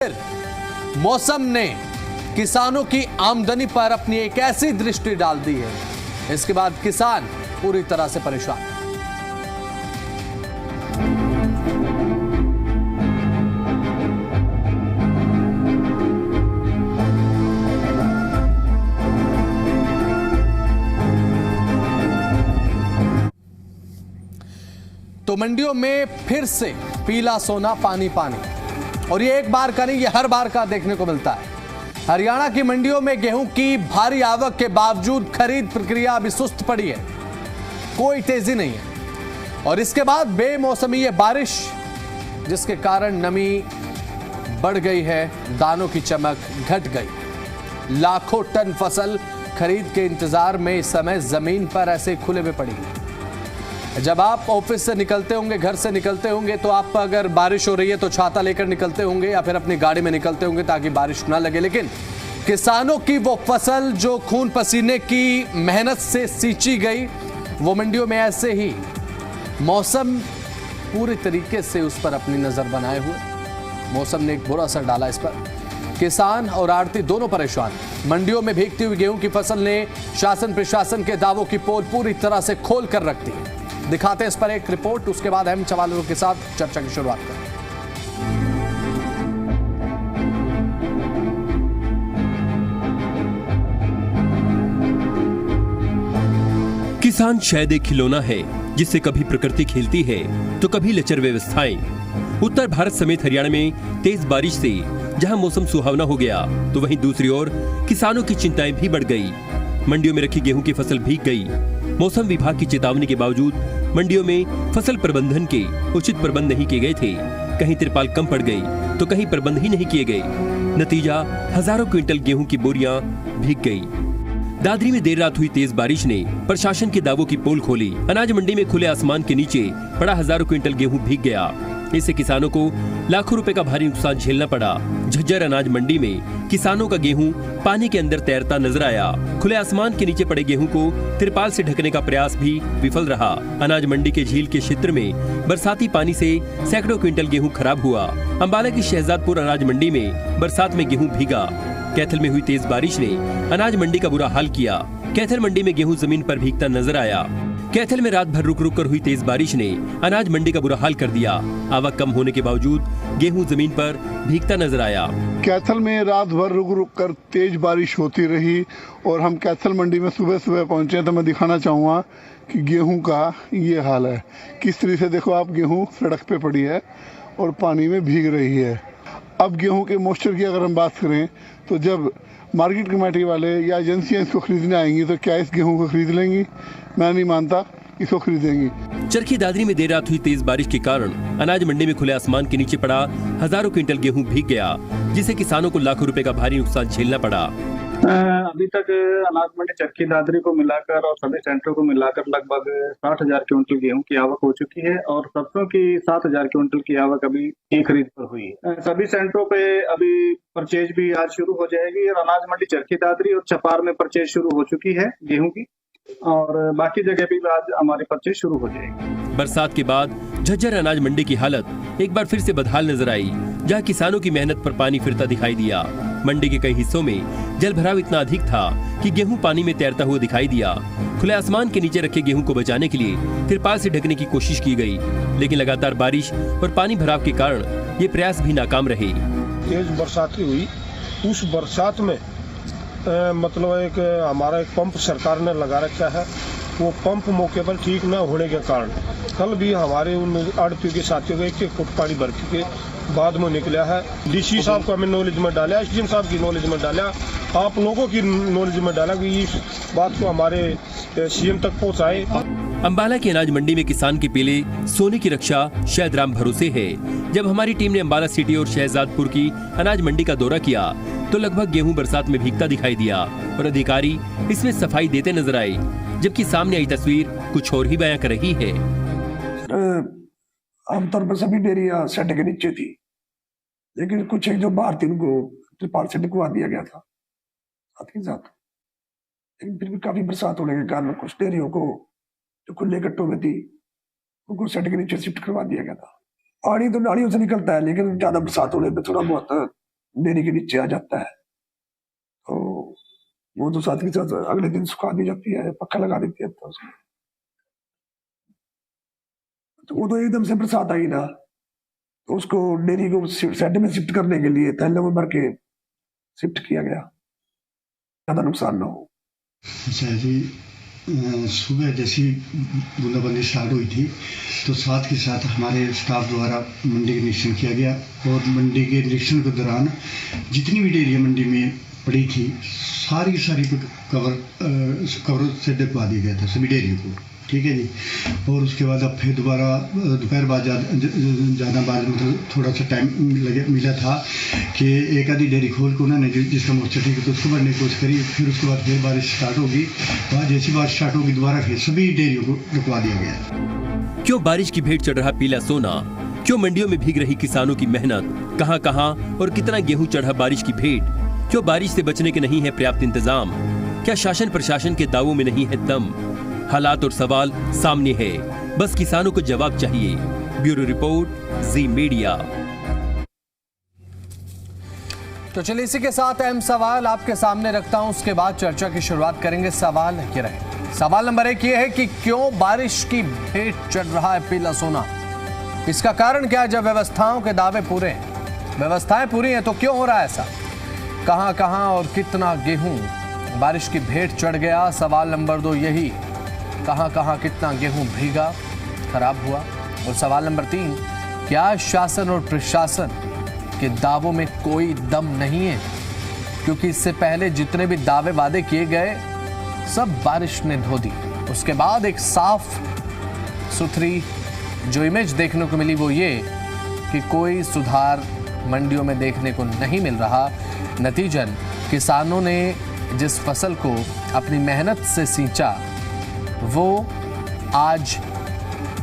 फिर मौसम ने किसानों की आमदनी पर अपनी एक ऐसी दृष्टि डाल दी है, इसके बाद किसान पूरी तरह से परेशान। तो मंडियों में फिर से पीला सोना पानी पानी, और ये एक बार का नहीं, ये हर बार का देखने को मिलता है। हरियाणा की मंडियों में गेहूं की भारी आवक के बावजूद खरीद प्रक्रिया अभी सुस्त पड़ी है, कोई तेजी नहीं है। और इसके बाद बेमौसमी ये बारिश, जिसके कारण नमी बढ़ गई है, दानों की चमक घट गई। लाखों टन फसल खरीद के इंतजार में इस समय जमीन पर ऐसे खुले में पड़ी है। जब आप ऑफिस से निकलते होंगे, घर से निकलते होंगे, तो आप अगर बारिश हो रही है तो छाता लेकर निकलते होंगे या फिर अपनी गाड़ी में निकलते होंगे ताकि बारिश ना लगे। लेकिन किसानों की वो फसल जो खून पसीने की मेहनत से सींची गई, वो मंडियों में ऐसे ही मौसम पूरी तरीके से उस पर अपनी नजर बनाए हुए। मौसम ने एक बुरा असर डाला इस पर। किसान और आड़ती दोनों परेशान। मंडियों में भीगती हुई गेहूं की फसल ने शासन प्रशासन के दावों की पोल पूरी तरह से खोल कर रख दी। दिखाते हैं इस पर एक रिपोर्ट, उसके बाद अहम सवालों के साथ चर्चा की शुरुआत करें। किसान शायद एक खिलौना है जिससे कभी प्रकृति खेलती है तो कभी लचर व्यवस्थाएं। उत्तर भारत समेत हरियाणा में तेज बारिश से जहां मौसम सुहावना हो गया, तो वहीं दूसरी ओर किसानों की चिंताएं भी बढ़ गई। मंडियों में रखी गेहूं की फसल भीग गई। मौसम विभाग की चेतावनी के बावजूद मंडियों में फसल प्रबंधन के उचित प्रबंध नहीं किए गए थे। कहीं तिरपाल कम पड़ गई तो कहीं प्रबंध ही नहीं किए गए। नतीजा, हजारों क्विंटल गेहूं की बोरियां भीग गई। दादरी में देर रात हुई तेज बारिश ने प्रशासन के दावों की पोल खोली। अनाज मंडी में खुले आसमान के नीचे पड़ा हजारों क्विंटल गेहूं भीग गया। इससे किसानों को लाखों रुपए का भारी नुकसान झेलना पड़ा। झज्जर अनाज मंडी में किसानों का गेहूं पानी के अंदर तैरता नजर आया। खुले आसमान के नीचे पड़े गेहूं को तिरपाल से ढकने का प्रयास भी विफल रहा। अनाज मंडी के झील के क्षेत्र में बरसाती पानी से सैकड़ों क्विंटल गेहूं खराब हुआ। अंबाला की शहजादपुर अनाज मंडी में बरसात में गेहूं भीगा। कैथल में हुई तेज बारिश ने अनाज मंडी का बुरा हाल किया। कैथल मंडी में गेहूं जमीन पर भीगता नजर आया। कैथल में रात भर रुक रुक कर हुई तेज बारिश ने अनाज मंडी का बुरा हाल कर दिया। आवक कम होने के बावजूद गेहूं जमीन पर भीगता नजर आया। कैथल में रात भर रुक रुक कर तेज बारिश होती रही और हम कैथल मंडी में सुबह सुबह पहुंचे, तो मैं दिखाना चाहूँगा कि गेहूं का ये हाल है। किस तरह से देखो आप, गेहूं सड़क पे पड़ी है और पानी में भीग रही है। अब गेहूं के मॉइस्चर की अगर हम बात करें, तो जब मार्केट कमेटी वाले या एजेंसियां इसको खरीदने आएंगी तो क्या इस गेहूं को खरीद लेंगी? मैं नहीं मानता इसको खरीदेंगी। चरखी दादरी में देर रात हुई तेज बारिश के कारण अनाज मंडी में खुले आसमान के नीचे पड़ा हजारों क्विंटल गेहूं भीग गया, जिससे किसानों को लाखों रुपए का भारी नुकसान झेलना पड़ा। अभी तक अनाज मंडी चरखी दादरी को मिलाकर और सभी सेंटरों को मिलाकर लगभग 60,000 क्विंटल गेहूं की आवक हो चुकी है और सरसों की 7,000 क्विंटल की आवक अभी की खरीद पर हुई है। सभी सेंटरों पे अभी परचेज भी आज शुरू हो जाएगी और अनाज मंडी चरखी दादरी और चपार में परचेज शुरू हो चुकी है गेहूं की, और बाकी जगह भी आज हमारी परचेज शुरू हो जाएगी। बरसात के बाद झज्जर अनाज मंडी की हालत एक बार फिर से बदहाल नजर आई, जहां किसानों की मेहनत पर पानी फिरता दिखाई दिया। मंडी के कई हिस्सों में जल भराव इतना अधिक था कि गेहूं पानी में तैरता हुआ दिखाई दिया। खुले आसमान के नीचे रखे गेहूं को बचाने के लिए तिरपाल से ढकने की कोशिश की गई, लेकिन लगातार बारिश और पानी भराव के कारण ये प्रयास भी नाकाम रहे। तेज बरसात हुई, उस बरसात में मतलब एक हमारा एक पंप सरकार ने लगा रखा है। वो पंप मौके पर ठीक न होने के कारण कल भी हमारे उन आड़तियों के साथियों को 1-1 फुट पानी भर के बाद में निकला है। डीसी साहब को हमें नॉलेज में डाला, एसडीएम साहब की नॉलेज में डाला, आप लोगों की नॉलेज में डाला कि इस बात को हमारे सीएम तक पहुंचाए। अंबाला की अनाज मंडी में किसान के पीले सोने की रक्षा शायद राम भरोसे है। जब हमारी टीम ने अंबाला सिटी और शहजादपुर की अनाज मंडी का दौरा किया, तो लगभग गेहूं बरसात में भीगता दिखाई दिया और अधिकारी इसमें सफाई देते नजर आए, जबकि सामने आई तस्वीर कुछ और ही बयां कर रही है। आमतौर पर सभी डेरियां सेट के नीचे थी, लेकिन कुछ एक जो बाहर थी उनको त्रिपाल से ढकवा दिया गया था साथ ही साथ। लेकिन फिर भी काफी बरसात होने के कारण कुछ डेरियों को जो खुले कट्टों में थी उनको सेट के नीचे शिफ्ट करवा दिया गया था। पानी तो नालियों से निकलता है, लेकिन ज्यादा बरसात होने पे थोड़ा बहुत डेयरी के नीचे आ जाता है, तो वो तो साथ के साथ अगले दिन सुखा दी जाती है, पक्का लगा देती है। तो वो तो एकदम से बरसात आई ना, तो उसको डेयरी को शेड में शिफ्ट करने के लिए थैले में भर के शिफ्ट किया गया, ज्यादा नुकसान ना हो। अच्छा जी, सुबह जैसी बूंदाबांदी स्टार्ट हुई थी तो साथ के साथ हमारे स्टाफ द्वारा मंडी का निरीक्षण किया गया और मंडी के निरीक्षण के दौरान जितनी भी डेयरियाँ मंडी में पड़ी थी सारी कवर से ढकवा दिया गया था सभी डेयरियों को, ठीक है जी। और उसके बाद अब फिर दोबारा दोपहर बाद ज़्यादा बाद मतलब थोड़ा सा टाइम मिला था कि एक आधी डेयरी खोल को उन्होंने जिसका मोर्चा ठीक है तो उसको भरने की कोशिश करी। फिर उसके बाद फिर बारिश स्टार्ट होगी, जैसी बारिश स्टार्ट होगी दोबारा फिर सभी डेयरियों को रुकवा दिया गया। क्यों बारिश की भेंट चढ़ रहा पीला सोना? क्यों मंडियों में भीग रही किसानों की मेहनत? कहां कहां और कितना गेहूं चढ़ा बारिश की भेंट? क्यों बारिश से बचने के नहीं है पर्याप्त इंतजाम? क्या शासन प्रशासन के दावों में नहीं है दम? हालात और सवाल सामने है, बस किसानों को जवाब चाहिए। ब्यूरो रिपोर्ट, जी मीडिया। तो चलिए इसी के साथ अहम सवाल आपके सामने रखता हूं, उसके बाद चर्चा की शुरुआत करेंगे। सवाल ये रहे, सवाल नंबर 1 ये है कि क्यों बारिश की भेंट चढ़ रहा है पीला सोना? इसका कारण क्या है? जब व्यवस्थाओं के दावे पूरे हैं, व्यवस्थाएं पूरी हैं, तो क्यों हो रहा है ऐसा? कहां कहां और कितना गेहूं बारिश की भेंट चढ़ गया? सवाल नंबर 2 यही, कहां कहां कितना गेहूं भीगा, खराब हुआ? और सवाल नंबर 3, क्या शासन और प्रशासन के दावों में कोई दम नहीं है? क्योंकि इससे पहले जितने भी दावे वादे किए गए सब बारिश ने धो दी। उसके बाद एक साफ सुथरी जो इमेज देखने को मिली वो ये कि कोई सुधार मंडियों में देखने को नहीं मिल रहा। नतीजन किसानों ने जिस फसल को अपनी मेहनत से सींचा वो आज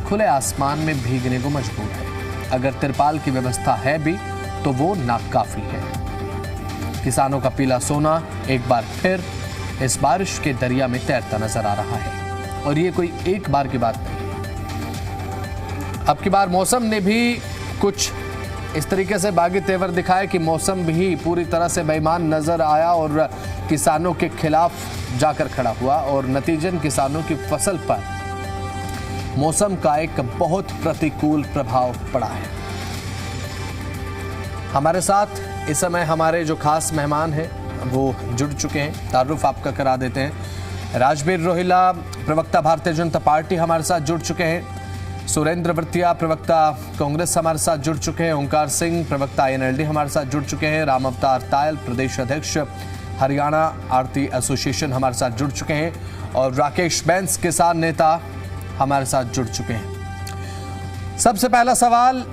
खुले आसमान में भीगने को मजबूर है। अगर तिरपाल की व्यवस्था है भी तो वो नाकाफी है। किसानों का पीला सोना एक बार फिर इस बारिश के दरिया में तैरता नजर आ रहा है। और ये कोई एक बार की बात नहीं है। अब की बार मौसम ने भी कुछ इस तरीके से बागी तेवर दिखाए कि मौसम भी पूरी तरह से बेईमान नजर आया और किसानों के खिलाफ जाकर खड़ा हुआ और नतीजन किसानों की फसल पर मौसम का एक बहुत प्रतिकूल प्रभाव पड़ा है। हमारे साथ इस समय हमारे जो खास मेहमान हैं वो जुड़ चुके हैं, तारुफ आपका करा देते हैं। राजबीर रोहिला प्रवक्ता भारतीय जनता पार्टी हमारे साथ जुड़ चुके हैं। सुरेंद्र वृत्तिया प्रवक्ता कांग्रेस हमारे साथ जुड़ चुके हैं। ओंकार सिंह प्रवक्ता एनएलडी हमारे साथ जुड़ चुके हैं। राम अवतार तायल प्रदेश अध्यक्ष हरियाणा आरती एसोसिएशन हमारे साथ जुड़ चुके हैं और राकेश बैंस किसान नेता हमारे साथ जुड़ चुके हैं। सबसे पहला सवाल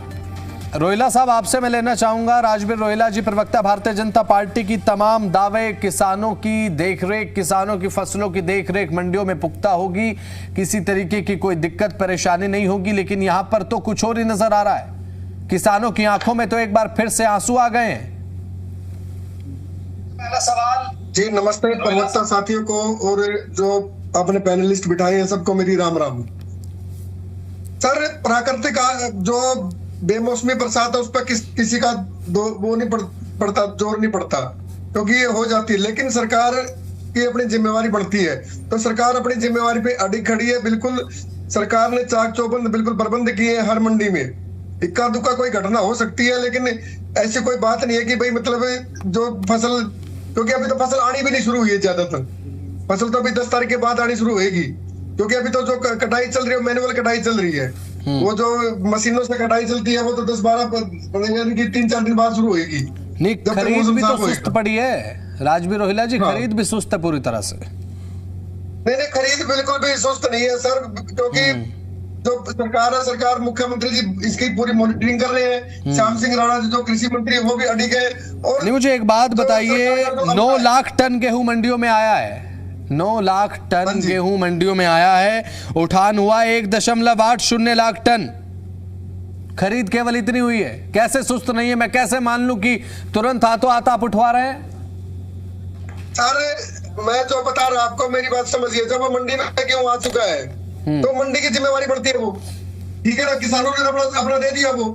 रोहिला साहब आपसे मैं लेना चाहूंगा। राजबीर रोहिला जी, प्रवक्ता भारतीय जनता पार्टी की तमाम दावे किसानों की देखरेख, किसानों की फसलों की देखरेख मंडियों में पुख्ता होगी, किसी तरीके की कोई दिक्कत परेशानी नहीं होगी, लेकिन यहां पर तो कुछ और ही नजर आ रहा है। किसानों की आंखों में तो एक बार फिर से आंसू आ गए हैं। पहला सवाल जी, नमस्ते प्रवक्ता साथियों को और जो आपने पैनलिस्ट बिठाए हैं सबको मेरी राम राम। सर, प्राकृतिक जो बेमौसमी बरसात है उस पर किसी का वो नहीं पड़ता, जोर नहीं पड़ता, क्योंकि ये हो जाती है। लेकिन सरकार की अपनी जिम्मेवारी बढ़ती है, तो सरकार अपनी जिम्मेवारी पे अड़ी खड़ी है। बिल्कुल सरकार ने चाक चौबंद बिल्कुल प्रबंध किए हैं। हर मंडी में इक्का दुक्का कोई घटना हो सकती है, लेकिन ऐसी कोई बात नहीं है कि भाई मतलब जो फसल, क्योंकि अभी तो फसल आनी भी नहीं शुरू हुई है। ज्यादातर फसल तो अभी 10 तारीख के बाद आनी शुरू होगी, क्योंकि अभी तो जो कटाई चल रही है मैनुअल कटाई चल रही है। वो जो मशीनों से कटाई चलती है वो तो 10-12 यानी कि 3-4 दिन बाद शुरू होगी। नहीं, खरीद भी तो सुस्त पड़ी है राजबीर रोहिला जी। हाँ। खरीद भी सुस्त है पूरी तरह से। नहीं, खरीद बिल्कुल भी सुस्त नहीं है सर, क्योंकि जो सरकार है, सरकार मुख्यमंत्री जी इसकी पूरी मॉनिटरिंग कर रहे हैं। श्याम सिंह राणा जी जो कृषि मंत्री वो भी अड़ी गए। और नहीं, मुझे एक बात बताइए, 9 लाख टन गेहूं मंडियों में आया है। 9 लाख टन गेहूं मंडियों में आया है। उठान हुआ 1.80 लाख टन। खरीद केवल इतनी हुई है। कैसे सुस्त नहीं है? मैं कैसे मान लूं कि तुरंत हाथों हाथ आप उठवा रहे हैं? सर, मैं जो बता रहा आपको मेरी बात समझिए। जब वो मंडी में गेहूं आ चुका है तो मंडी की जिम्मेवारी बढ़ती है। वो ठीक है ना, किसानों ने अपना दे दिया। वो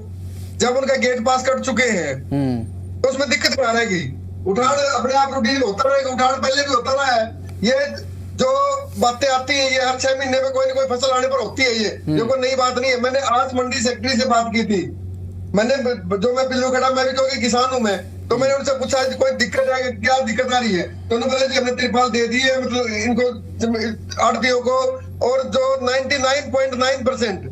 जब उनका गेट पास कर चुके हैं तो उसमें दिक्कत क्या रहेगी? उठान अपने आप रूटीन होता रहेगा, उठान पहले भी होता रहा है। ये जो बातें आती है ये हर 6 महीने में कोई ना कोई फसल आने पर होती है, ये कोई नई बात नहीं है। मैंने आज मंडी सेक्रेटरी से बात की थी, मैंने जो मैं पिल्लू खड़ा, मैं भी क्योंकि किसान हूं मैं, तो मैंने उनसे पूछा कोई दिक्कत है, क्या दिक्कत आ रही है? तो उन्होंने बोला जी हमने त्रिपाल दे दी है मतलब इनको आड़तियों को, और जो 99.9%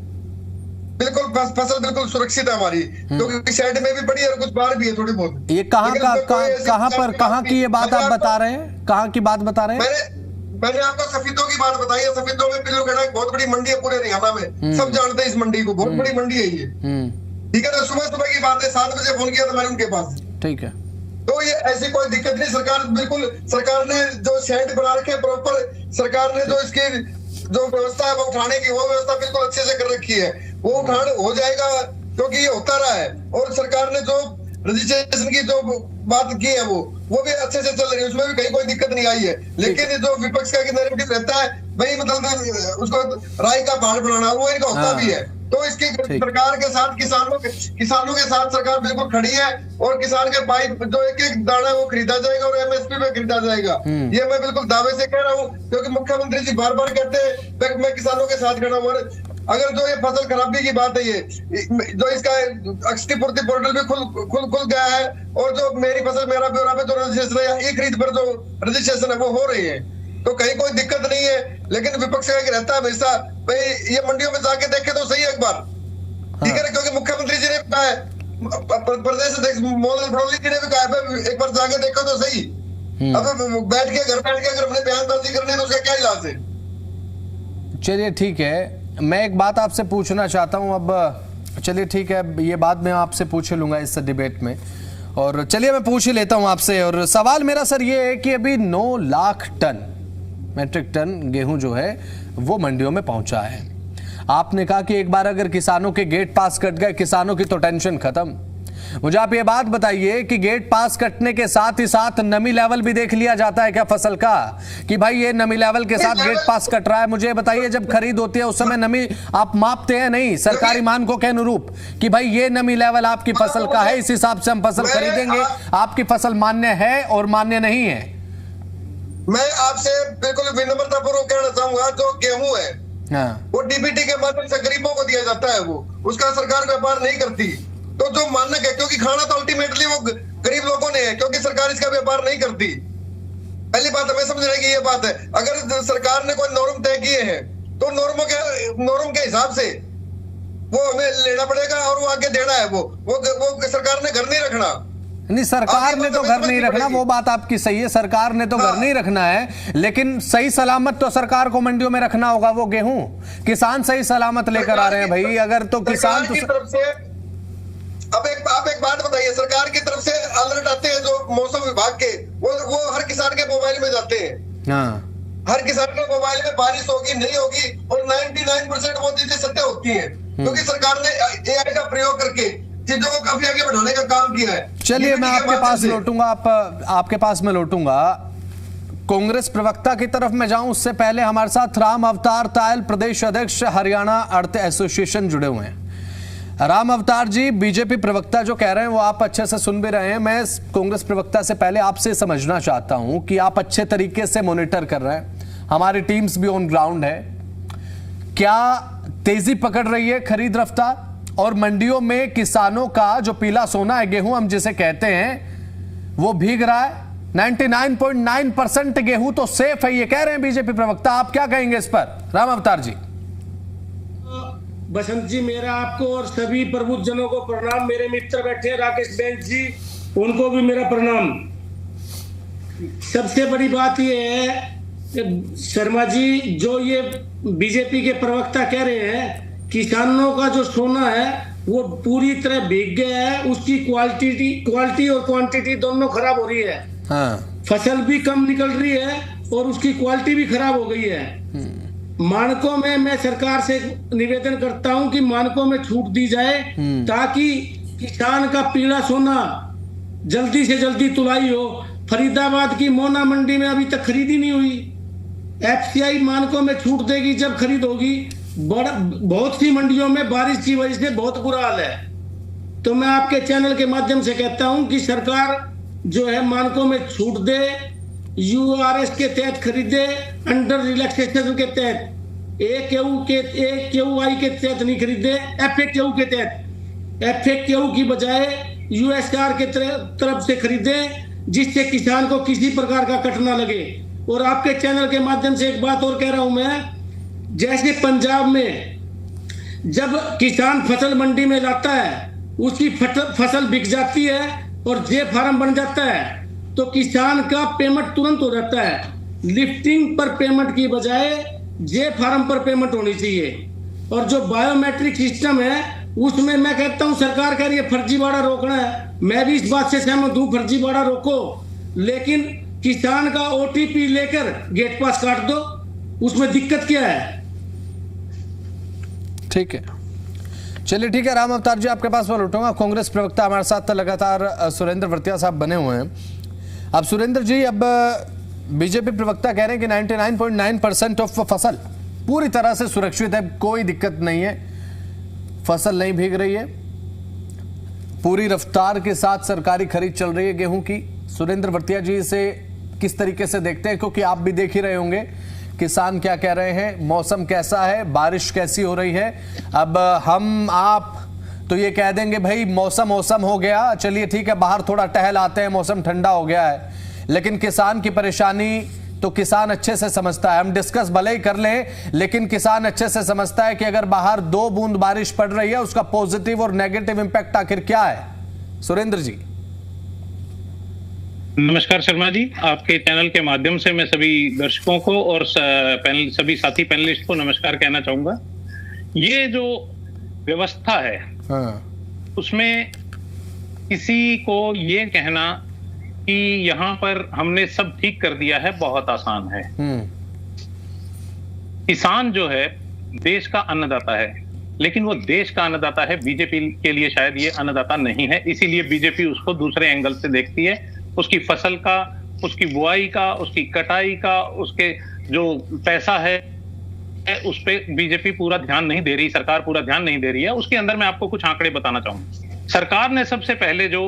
बिल्कुल फसल बिल्कुल सुरक्षित है हमारी, क्योंकि शेड में भी पड़ी है और कुछ बाहर भी है थोड़ी बहुत। ये कहाँ की ये बात आप बता रहे हैं? कहाँ की बात बता रहे हैं? मैंने आपको सफेदों की बात बताई है। सफेदों में पिल्लू खड़ा एक बहुत बड़ी मंडी है पूरे हरियाणा में, सब जानते हैं इस मंडी को, बहुत बड़ी मंडी है ये। ठीक है, तो सुबह की बात है, 7 बजे फोन किया था मैंने उनके पास। ठीक है, तो ये ऐसी कोई दिक्कत नहीं। सरकार बिल्कुल, सरकार ने जो शेड बना रखे प्रॉपर, सरकार ने जो इसकी जो व्यवस्था है वो उठाने की, वो व्यवस्था बिल्कुल अच्छे से कर रखी है। वो उठान हो जाएगा क्योंकि ये होता रहा है, और सरकार ने जो रजिस्ट्रेशन की जो बात की है वो भी अच्छे से चल रही है, उसमें भी कहीं कोई दिक्कत नहीं आई है। लेकिन जो विपक्ष का नैरेटिव रहता है भाई, मतलब उसको राय का पहाड़ बनाना, वो इनका होता भी है। तो इसकी सरकार के साथ किसानों के साथ सरकार बिल्कुल खड़ी है, और किसान के पाइप जो एक दाना वो खरीदा जाएगा और एमएसपी पे खरीदा जाएगा। ये मैं बिल्कुल दावे से कह रहा हूँ, क्योंकि मुख्यमंत्री जी बार बार कहते हैं मैं किसानों के साथ खड़ा हूँ। अगर जो ये फसल खराबी की बात है, ये जो इसका क्षतिपूर्ति पोर्टल भी खुल गया है, और जो मेरी फसल मेरा ब्यौरा पे जो रजिस्ट्रेशन है, ई खरीद पर जो रजिस्ट्रेशन है वो हो रही है, तो कहीं कोई दिक्कत नहीं है। लेकिन विपक्ष का रहता है हमेशा भाई ये मंडियों में जाके देखे तो सही एक बार, ठीक है ना? क्योंकि मुख्यमंत्री जी ने कहा है, प्रदेश अध्यक्ष मोहन फडणवीस जी ने भी कहा है एक बार जाके देखो तो सही। अब घर बैठ के अगर अपने बयानबाजी करने तो उसका क्या इलाज है? चलिए ठीक है, मैं एक बात आपसे पूछना चाहता हूं अब। चलिए ठीक है, ये बात मैं आपसे पूछ लूंगा इस डिबेट में, और चलिए मैं पूछ ही लेता हूं आपसे। और सवाल मेरा सर ये है कि अभी 9 लाख मैट्रिक टन गेहूं जो है वो मंडियों में पहुंचा है। आपने कहा कि एक बार अगर किसानों के गेट पास कट गए, किसानों की तो टेंशन खत्म। मुझे आप ये बात बताइए कि गेट पास कटने के साथ ही साथ नमी लेवल भी देख लिया जाता है क्या फसल का, कि भाई ये नमी लेवल के साथ गेट पास कट रहा है? मुझे बताइए, जब खरीद होती है उस समय नमी आप मापते हैं नहीं सरकारी मानकों के अनुरूप, कि भाई ये नमी लेवल आपकी फसल का है, इस हिसाब से हम फसल खरीदेंगे, आपकी फसल मान्य है और मान्य नहीं है? मैं आपसे बिल्कुल विनम्रता पूर्वक कहना चाहूंगा, जो गेहूं है वो डीबीटी के माध्यम से गरीबों को दिया जाता है, वो उसका सरकार व्यापार नहीं करती। तो जो मानक है, क्योंकि खाना तो अल्टीमेटली वो गरीब लोगों ने है, क्योंकि सरकार इसका व्यापार नहीं करती। पहली बात हमें समझने की ये बात है, अगर सरकार ने कोई नॉर्म तय किए हैं तो नॉर्म के हिसाब से वो हमें लेना पड़ेगा, और वो आगे देना है। वो सरकार ने घर नहीं रखना। नहीं, सरकार ने तो घर नहीं रखना, वो बात आपकी सही है, सरकार ने तो घर नहीं रखना है, लेकिन सही सलामत तो सरकार को मंडियों में रखना होगा वो गेहूं। किसान सही सलामत लेकर आ रहे हैं भाई, अगर तो किसान की तरफ से आप एक बात बताइए, सरकार की तरफ से अलर्ट आते हैं जो मौसम विभाग के, वो हर किसान के मोबाइल में जाते हैं। हर किसान के मोबाइल में बारिश होगी नहीं होगी, और 99% वो चीजें सत्य होती है, क्योंकि सरकार ने एआई का प्रयोग करके चीजों को काफी आगे बढ़ाने का काम किया है। चलिए मैं आपके पास लौटूंगा, आपके पास में लौटूंगा। कांग्रेस प्रवक्ता की तरफ में जाऊं उससे पहले हमारे साथ राम अवतार तायल, प्रदेश अध्यक्ष हरियाणा आढ़ती एसोसिएशन, जुड़े हुए हैं। राम अवतार जी, बीजेपी प्रवक्ता जो कह रहे हैं वो आप अच्छे से सुन भी रहे हैं। मैं कांग्रेस प्रवक्ता से पहले आपसे समझना चाहता हूं कि आप अच्छे तरीके से मॉनिटर कर रहे हैं, हमारी टीम्स भी ऑन ग्राउंड है, क्या तेजी पकड़ रही है खरीद रफ्तार? और मंडियों में किसानों का जो पीला सोना है, गेहूं हम जिसे कहते हैं, वो भीग रहा है। 99.9% गेहूं तो सेफ है, ये कह रहे हैं बीजेपी प्रवक्ता। आप क्या कहेंगे इस पर, राम अवतार जी? बसंत जी, मेरा आपको और सभी प्रबुद्ध जनों को प्रणाम। मेरे मित्र बैठे हैं राकेश बेंच जी, उनको भी मेरा प्रणाम। सबसे बड़ी बात यह है शर्मा जी, जो ये बीजेपी के प्रवक्ता कह रहे हैं किसानों का जो सोना है वो पूरी तरह भीग गया है, उसकी क्वालिटी और क्वांटिटी दोनों खराब हो रही है। फसल भी कम निकल रही है और उसकी क्वालिटी भी खराब हो गई है। मानकों में मैं सरकार से निवेदन करता हूं कि मानकों में छूट दी जाए, ताकि किसान का पीला सोना जल्दी से जल्दी तुलाई हो। फरीदाबाद की मोना मंडी में अभी तक खरीदी नहीं हुई। एफसीआई मानकों में छूट देगी जब खरीद होगी। बहुत सी मंडियों में बारिश की वजह से बहुत बुरा हाल है, तो मैं आपके चैनल के माध्यम से कहता हूं कि सरकार जो है मानकों में छूट दे, यूआरएस के तहत खरीदे, अंडर रिलैक्सेशन के तहत, AQI के तहत नहीं खरीदे, FAQ के तहत, FAQ की बजाय USR के तरफ से खरीदे, जिससे किसान को किसी प्रकार का कट ना लगे। और आपके चैनल के माध्यम से एक बात और कह रहा हूं मैं, जैसे पंजाब में जब किसान फसल मंडी में लाता है, उसकी फसल बिक जाती है और जे फार्म बन जाता है, तो किसान का पेमेंट तुरंत हो जाता है। लिफ्टिंग पर पेमेंट की बजाय जे फार्म पर पेमेंट होनी चाहिए। और जो बायोमेट्रिक सिस्टम है उसमें मैं कहता हूं सरकार कह रही है फर्जीवाड़ा रोकना है, मैं भी इस बात से सहमत हूं, फर्जीवाड़ा रोको, लेकिन किसान का OTP लेकर गेट पास काट दो, उसमें दिक्कत क्या है? ठीक है, चलिए ठीक है। राम अवतार जी, आपके पास मैं लौटूंगा। कांग्रेस प्रवक्ता हमारे साथ लगातार सुरेंद्र वर्तिया साहब बने हुए हैं। अब सुरेंद्र जी, अब बीजेपी प्रवक्ता कह रहे हैं कि 99.9% ऑफ फसल पूरी तरह से सुरक्षित है, कोई दिक्कत नहीं है, फसल नहीं भीग रही है, पूरी रफ्तार के साथ सरकारी खरीद चल रही है गेहूं की। सुरेंद्र वर्तिया जी इसे किस तरीके से देखते हैं, क्योंकि आप भी देख ही रहे होंगे किसान क्या कह रहे हैं, मौसम कैसा है, बारिश कैसी हो रही है। अब हम आप तो ये कह देंगे भाई मौसम हो गया, चलिए ठीक है, बाहर थोड़ा टहल आते हैं, मौसम ठंडा हो गया है, लेकिन किसान की परेशानी तो किसान अच्छे से समझता है। हम डिस्कस भले ही कर लें, लेकिन किसान अच्छे से समझता है कि अगर बाहर 2 बूंद बारिश पड़ रही है, उसका पॉजिटिव और नेगेटिव इंपैक्ट आखिर क्या है। सुरेंद्र जी नमस्कार शर्मा जी, आपके चैनल के माध्यम से मैं सभी दर्शकों को और सभी साथी पैनलिस्ट को नमस्कार कहना चाहूंगा। ये जो व्यवस्था है उसमें किसी को ये कहना कि यहाँ पर हमने सब ठीक कर दिया है बहुत आसान है। किसान जो है देश का अन्नदाता है, लेकिन वो देश का अन्नदाता है, बीजेपी के लिए शायद ये अन्नदाता नहीं है, इसीलिए बीजेपी उसको दूसरे एंगल से देखती है। उसकी फसल का, उसकी बुआई का, उसकी कटाई का, उसके जो पैसा है उस पे बीजेपी पूरा ध्यान नहीं दे रही, सरकार पूरा ध्यान नहीं दे रही है। उसके अंदर मैं आपको कुछ आंकड़े बताना चाहूंगा। सरकार ने सबसे पहले जो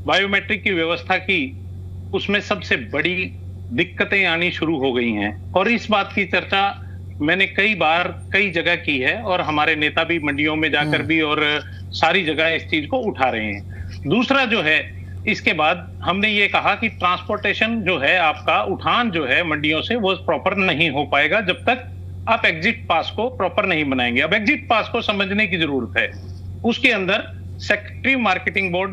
बायोमेट्रिक की व्यवस्था की, उसमें सबसे बड़ी दिक्कतें आनी शुरू हो गई हैं, और इस बात की चर्चा मैंने कई बार कई जगह की है, और हमारे नेता भी मंडियों में जाकर भी और सारी जगह इस चीज को उठा रहे हैं। दूसरा जो है, इसके बाद हमने ये कहा कि ट्रांसपोर्टेशन जो है, आपका उठान जो है मंडियों से, वो प्रॉपर नहीं हो पाएगा जब तक आप एग्जिट पास को प्रॉपर नहीं बनाएंगे। अब एग्जिट पास को समझने की जरूरत है। उसके अंदर secretary marketing board,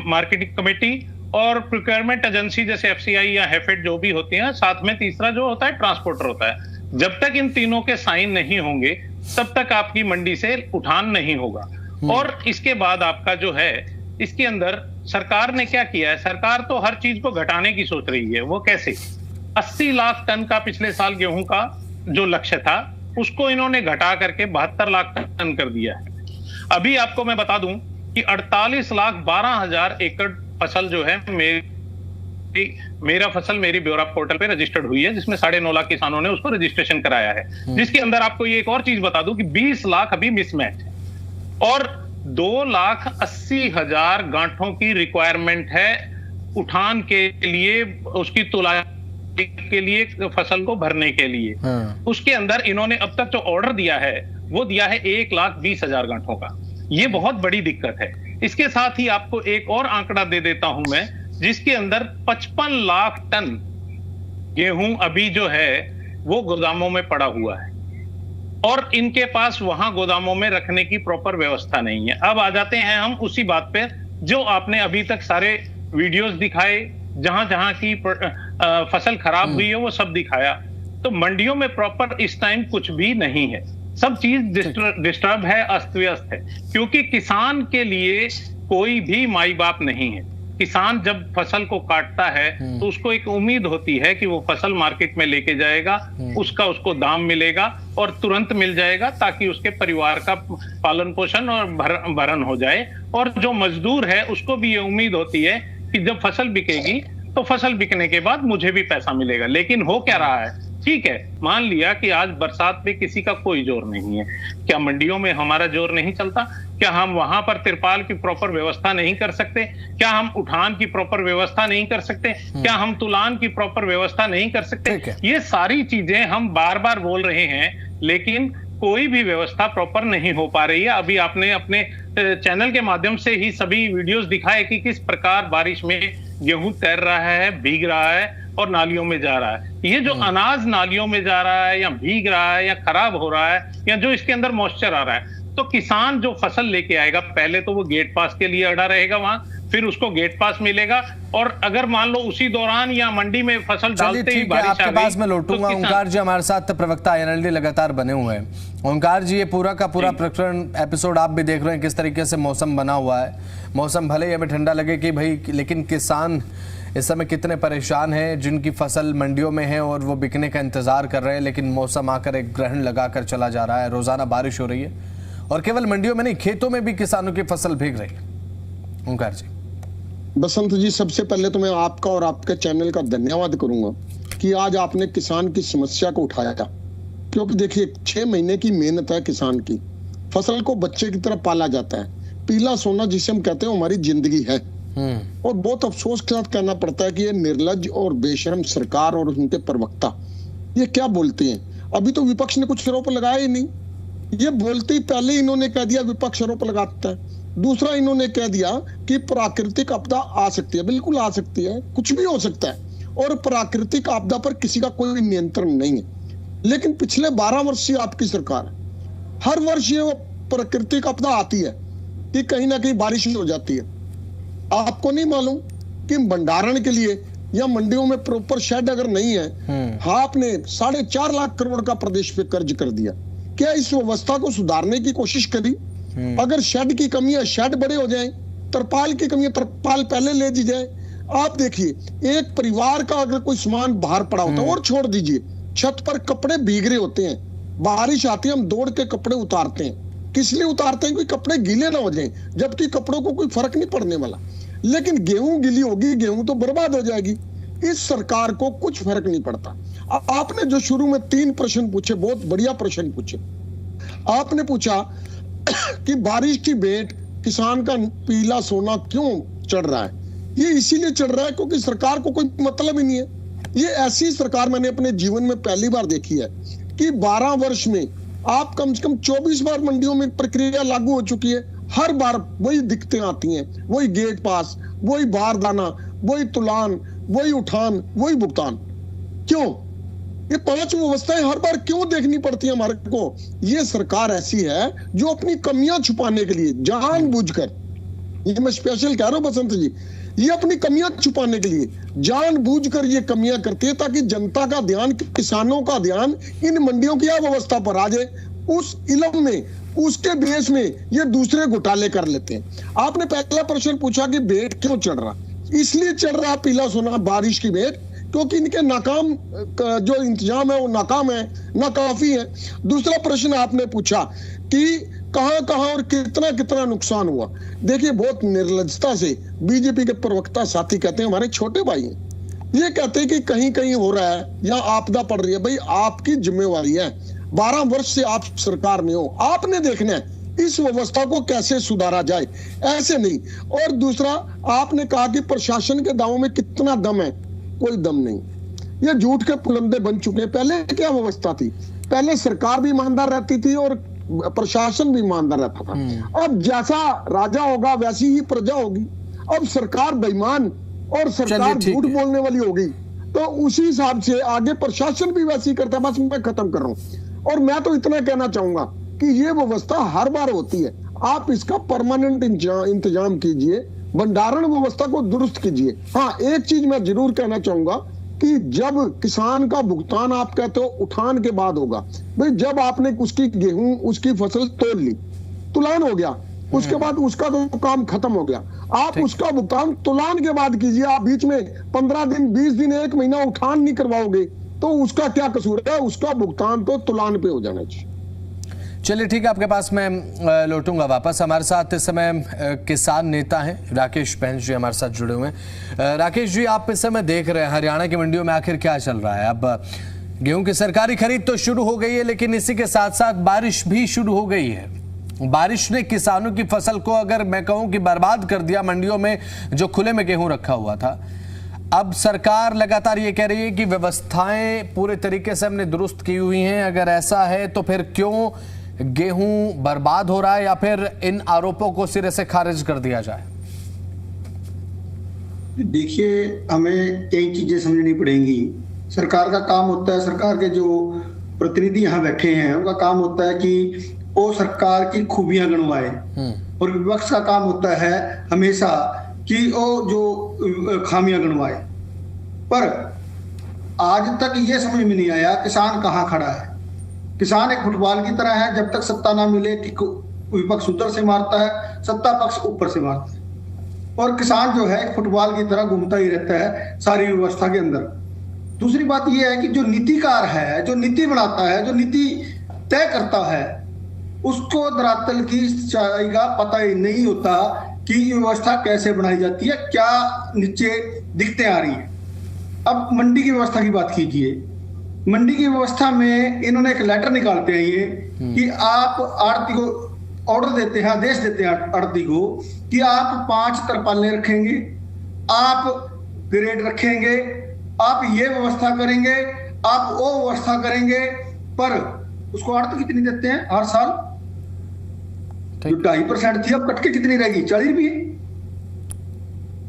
marketing committee और प्रोक्योरमेंट एजेंसी जैसे FCI या हैफेड जो भी होती हैं, साथ में तीसरा जो होता है ट्रांसपोर्टर होता है। जब तक इन तीनों के साइन नहीं होंगे तब तक आपकी मंडी से उठान नहीं होगा। और इसके बाद आपका जो है, इसके अंदर सरकार ने क्या किया है, सरकार तो हर चीज को घटाने की सोच रही है। वो कैसे? 80 लाख टन का पिछले साल गेहूं का जो लक्ष्य था, उसको इन्होंने घटा करके 72 लाख टन कर दिया है। अभी आपको मैं बता दूं कि 48,12,000 एकड़ फसल जो है मेरा फसल मेरी ब्योरा पोर्टल पे रजिस्टर्ड हुई है, जिसमें 9.5 लाख किसानों ने उसको रजिस्ट्रेशन कराया है। जिसके अंदर आपको ये एक और चीज बता दूं कि 20 लाख अभी मिसमैच है, और 2,80,000 गांठों की रिक्वायरमेंट है उठान के लिए, उसकी तुलाई के लिए, फसल को भरने के लिए। उसके अंदर इन्होंने अब तक जो ऑर्डर दिया है वो दिया है 1,20,000 गांठों का। ये बहुत बड़ी दिक्कत है। इसके साथ ही आपको एक और आंकड़ा दे देता हूं मैं, जिसके अंदर 55 लाख टन गेहूं अभी जो है वो गोदामों में पड़ा हुआ है, और इनके पास वहां गोदामों में रखने की प्रॉपर व्यवस्था नहीं है। अब आ जाते हैं हम उसी बात पे जो आपने अभी तक सारे वीडियोस दिखाए, जहां जहां की फसल खराब हुई है वो सब दिखाया। तो मंडियों में प्रॉपर इस टाइम कुछ भी नहीं है, सब चीज डिस्टर्ब है, अस्त व्यस्त है, क्योंकि किसान के लिए कोई भी माई बाप नहीं है। किसान जब फसल को काटता है तो उसको एक उम्मीद होती है कि वो फसल मार्केट में लेके जाएगा, उसको दाम मिलेगा और तुरंत मिल जाएगा, ताकि उसके परिवार का पालन पोषण और भरण हो जाए। और जो मजदूर है उसको भी ये उम्मीद होती है कि जब फसल बिकेगी तो फसल बिकने के बाद मुझे भी पैसा मिलेगा। लेकिन हो क्या रहा है? ठीक है, मान लिया कि आज बरसात पे किसी का कोई जोर नहीं है, क्या मंडियों में हमारा जोर नहीं चलता? क्या हम वहां पर तिरपाल की प्रॉपर व्यवस्था नहीं कर सकते? क्या हम उठान की प्रॉपर व्यवस्था नहीं कर सकते? क्या हम तुलान की प्रॉपर व्यवस्था नहीं कर सकते? ये सारी चीजें हम बार बार बोल रहे हैं, लेकिन कोई भी व्यवस्था प्रॉपर नहीं हो पा रही है। अभी आपने अपने चैनल के माध्यम से ही सभी वीडियोस दिखाए कि किस प्रकार बारिश में गेहूं तैर रहा है, भीग रहा है और नालियों में जा रहा है। ये जो अनाज नालियों में जा रहा है या भीग रहा है या खराब हो रहा है या जो इसके अंदर मॉइस्चर आ रहा है, तो किसान जो फसल लेके आएगा पहले तो वो गेट पास के लिए अड़ा रहेगा वहां, फिर उसको गेट पास मिलेगा, और अगर मान लो उसी दौरान या मंडी में फसल डालते ही बारिश आ गई, आपके पास में लौटूंगा। ओंकार जी हमारे साथ प्रवक्ता एनएलडी लगातार बने हुए हैं। ओंकार जी, ये पूरा का पूरा प्रकरण एपिसोड आप भी देख रहे हैं, किस तरीके से मौसम बना हुआ है। मौसम भले ही हमें ठंडा लगे कि भाई, लेकिन किसान इस समय कितने परेशान हैं, जिनकी फसल मंडियों में है और वो बिकने का इंतजार कर रहे हैं, लेकिन मौसम आकर एक ग्रहण लगाकर चला जा रहा है। रोजाना बारिश हो रही है और केवल मंडियों में नहीं, खेतों में भी किसानों की फसल भीग रही है। ओंकार जी। बसंत जी, सबसे पहले तो मैं आपका और आपके चैनल का धन्यवाद करूंगा कि आज आपने किसान की समस्या को उठाया था, क्योंकि देखिए 6 महीने की मेहनत है किसान की। फसल को बच्चे की तरह पाला जाता है, पीला सोना जिसे हम कहते हैं हमारी जिंदगी है। और बहुत अफसोस के साथ कहना पड़ता है कि ये निर्लज्ज और बेशर्म सरकार और उनके प्रवक्ता ये क्या बोलते हैं। अभी तो विपक्ष ने कुछ आरोप लगाया ही नहीं, ये बोलते ही पहले इन्होंने कह दिया विपक्ष आरोप लगाता है। दूसरा इन्होंने कह दिया कि प्राकृतिक आपदा आ सकती है। बिल्कुल आ सकती है, कुछ भी हो सकता है, और प्राकृतिक आपदा पर किसी का कोई नियंत्रण नहीं है। लेकिन पिछले 12 वर्ष से आपकी सरकार हर वर्ष ये प्राकृतिक आपदा आती है कि कहीं ना कहीं बारिश हो जाती है। आपको नहीं मालूम कि भंडारण के लिए या मंडियों में प्रॉपर शेड अगर नहीं है, आपने 4.5 लाख करोड़ का प्रदेश पे कर्ज कर दिया। क्या इस व्यवस्था को सुधारने की कोशिश करी? अगर शेड की कमी है, शेड बड़े हो जाएं, तरपाल की कमी है, तरपाल पहले ले दी जाए। आप देखिए, एक परिवार का अगर कोई सामान बाहर पड़ा होता है, और छोड़ दीजिए छत पर कपड़े भीग रहे होते हैं, बारिश आती है, हम दौड़ के कपड़े उतारते हैं। किस लिए उतारते हैं? कि कपड़े गीले ना हो जाएं, जबकि कपड़ों को कोई फर्क नहीं पड़ने वाला। लेकिन गेहूं गीली होगी, गेहूं तो बर्बाद हो जाएगी। इस सरकार को कुछ फर्क नहीं पड़ता। आपने जो शुरू में 3 प्रश्न पूछे, बहुत बढ़िया प्रश्न पूछे। आपने पूछा कि बारिश की भेंट किसान का पीला सोना क्यों चढ़ रहा है। ये इसीलिए चढ़ रहा है क्योंकि सरकार को कोई मतलब ही नहीं है। ये ऐसी सरकार मैंने अपने जीवन में पहली बार देखी है कि 12 वर्ष में आप कम से कम 24 बार मंडियों में प्रक्रिया लागू हो चुकी है। हर बार वही दिक्कतें आती हैं, वही गेट पास, वही बारदाना, वही तुलान, वही उठान, वही भुगतान। क्यों? ये 5 व्यवस्थाएं हर बार क्यों देखनी पड़ती है हमारे को? ये सरकार ऐसी है जो अपनी कमियां छुपाने के लिए जानबूझकर, ये मैं स्पेशल कह रहा हूं बसंत जी, ये अपनी कमियां छुपाने के लिए जानबूझकर ये कमियां करती है, ताकि जनता का ध्यान, किसानों का ध्यान इन मंडियों की अव्यवस्था पर आ जाए। उस इल्म में, उसके बेस में ये दूसरे घोटाले कर लेते हैं। आपने पहला प्रश्न पूछा कि भेंट क्यों चढ़ रहा? इसलिए चढ़ रहा पीला सोना, बारिश की भेंट, क्योंकि इनके नाकाम जो इंतजाम है वो नाकाम है, नाकाफी है। दूसरा प्रश्न आपने पूछा कि कहां और कितना नुकसान हुआ। देखिए, बहुत निर्लज्जता से बीजेपी के प्रवक्ता साथी कहते हैं, हमारे छोटे भाई हैं, ये कहते हैं कि कहीं हो रहा है या आपदा पड़ रही है। भाई, आपकी जिम्मेवारी है, 12 वर्ष से आप सरकार में हो, आपने देखना है इस व्यवस्था को कैसे सुधारा जाए, ऐसे नहीं। और दूसरा, आपने कहा कि प्रशासन के दावों में कितना दम है, कोई दम नहीं। ये झूठ के पुलंदे बन चुके हैं। पहले क्या व्यवस्था थी? पहले सरकार भी ईमानदार रहती थी और प्रशासन भी ईमानदार रहता था। अब जैसा राजा होगा वैसी ही प्रजा होगी। अब सरकार बेईमान और सरकार झूठ बोलने वाली होगी, तो उसी हिसाब से आगे प्रशासन भी वैसे ही करता है। बस मैं खत्म कर रहा हूं, और मैं तो इतना कहना चाहूंगा कि ये व्यवस्था हर बार होती है, आप इसका परमानेंट इंतजाम कीजिए, भंडारण व्यवस्था को दुरुस्त कीजिए। हाँ, एक चीज मैं जरूर कहना चाहूंगा कि जब किसान का भुगतान आप कहते हो उठान के बाद होगा, भाई जब आपने उसकी गेहूं, उसकी फसल तोल ली, तुलान हो गया, उसके बाद उसका तो काम खत्म हो गया, आप उसका भुगतान तुलान के बाद कीजिए। आप बीच में 15 दिन, 20 दिन, 1 महीना उठान नहीं करवाओगे तो उसका क्या कसूर है? उसका भुगतान तो तुलान पे हो जाना चाहिए। चलिए ठीक है, आपके पास मैं लौटूंगा वापस। हमारे साथ इस समय किसान नेता हैं राकेश बहन जी, हमारे साथ जुड़े हुए हैं। राकेश जी, आप इस समय देख रहे हैं हरियाणा की मंडियों में आखिर क्या चल रहा है। अब गेहूं की सरकारी खरीद तो शुरू हो गई है, लेकिन इसी के साथ साथ बारिश भी शुरू हो गई है बारिश ने किसानों की फसल को अगर मैं कहूं कि बर्बाद कर दिया, मंडियों में जो खुले में गेहूं रखा हुआ था। अब सरकार लगातार ये कह रही है कि व्यवस्थाएं पूरे तरीके से हमने दुरुस्त की हुई हैं। अगर ऐसा है तो फिर क्यों गेहूं बर्बाद हो रहा है, या फिर इन आरोपों को सिरे से खारिज कर दिया जाए? देखिए, हमें कई चीजें समझनी पड़ेंगी। सरकार का काम होता है, सरकार के जो प्रतिनिधि यहाँ बैठे हैं उनका काम होता है कि वो सरकार की खूबियां गणवाए, और विपक्ष का काम होता है हमेशा कि वो जो खामियां गणवाए। पर आज तक ये समझ में नहीं आया किसान कहाँ खड़ा है। किसान एक फुटबॉल की तरह है, जब तक सत्ता ना मिले कि विपक्ष उधर से मारता है, सत्ता पक्ष ऊपर से मारता है, और किसान जो है एक फुटबॉल की तरह घूमता ही रहता है सारी व्यवस्था के अंदर। दूसरी बात यह है कि जो नीतिकार है, जो नीति बनाता है, जो नीति तय करता है, उसको धरातल की सच्चाई का पता ही नहीं होता कि व्यवस्था कैसे बनाई जाती है, क्या नीचे दिक्कतें आ रही है। अब मंडी की व्यवस्था की बात कीजिए। मंडी की व्यवस्था में इन्होंने एक लेटर निकालते हैं ये कि आप आड़ती को ऑर्डर देते हैं, आदेश देते हैं आड़ती को कि आप 5 तरपालें रखेंगे, आप ग्रेड रखेंगे, आप ये व्यवस्था करेंगे, आप वो व्यवस्था करेंगे। पर उसको आड़ती कितनी देते हैं हर साल? जो 2.5% थी अब कट के कितनी रहेगी? 40 रुपये।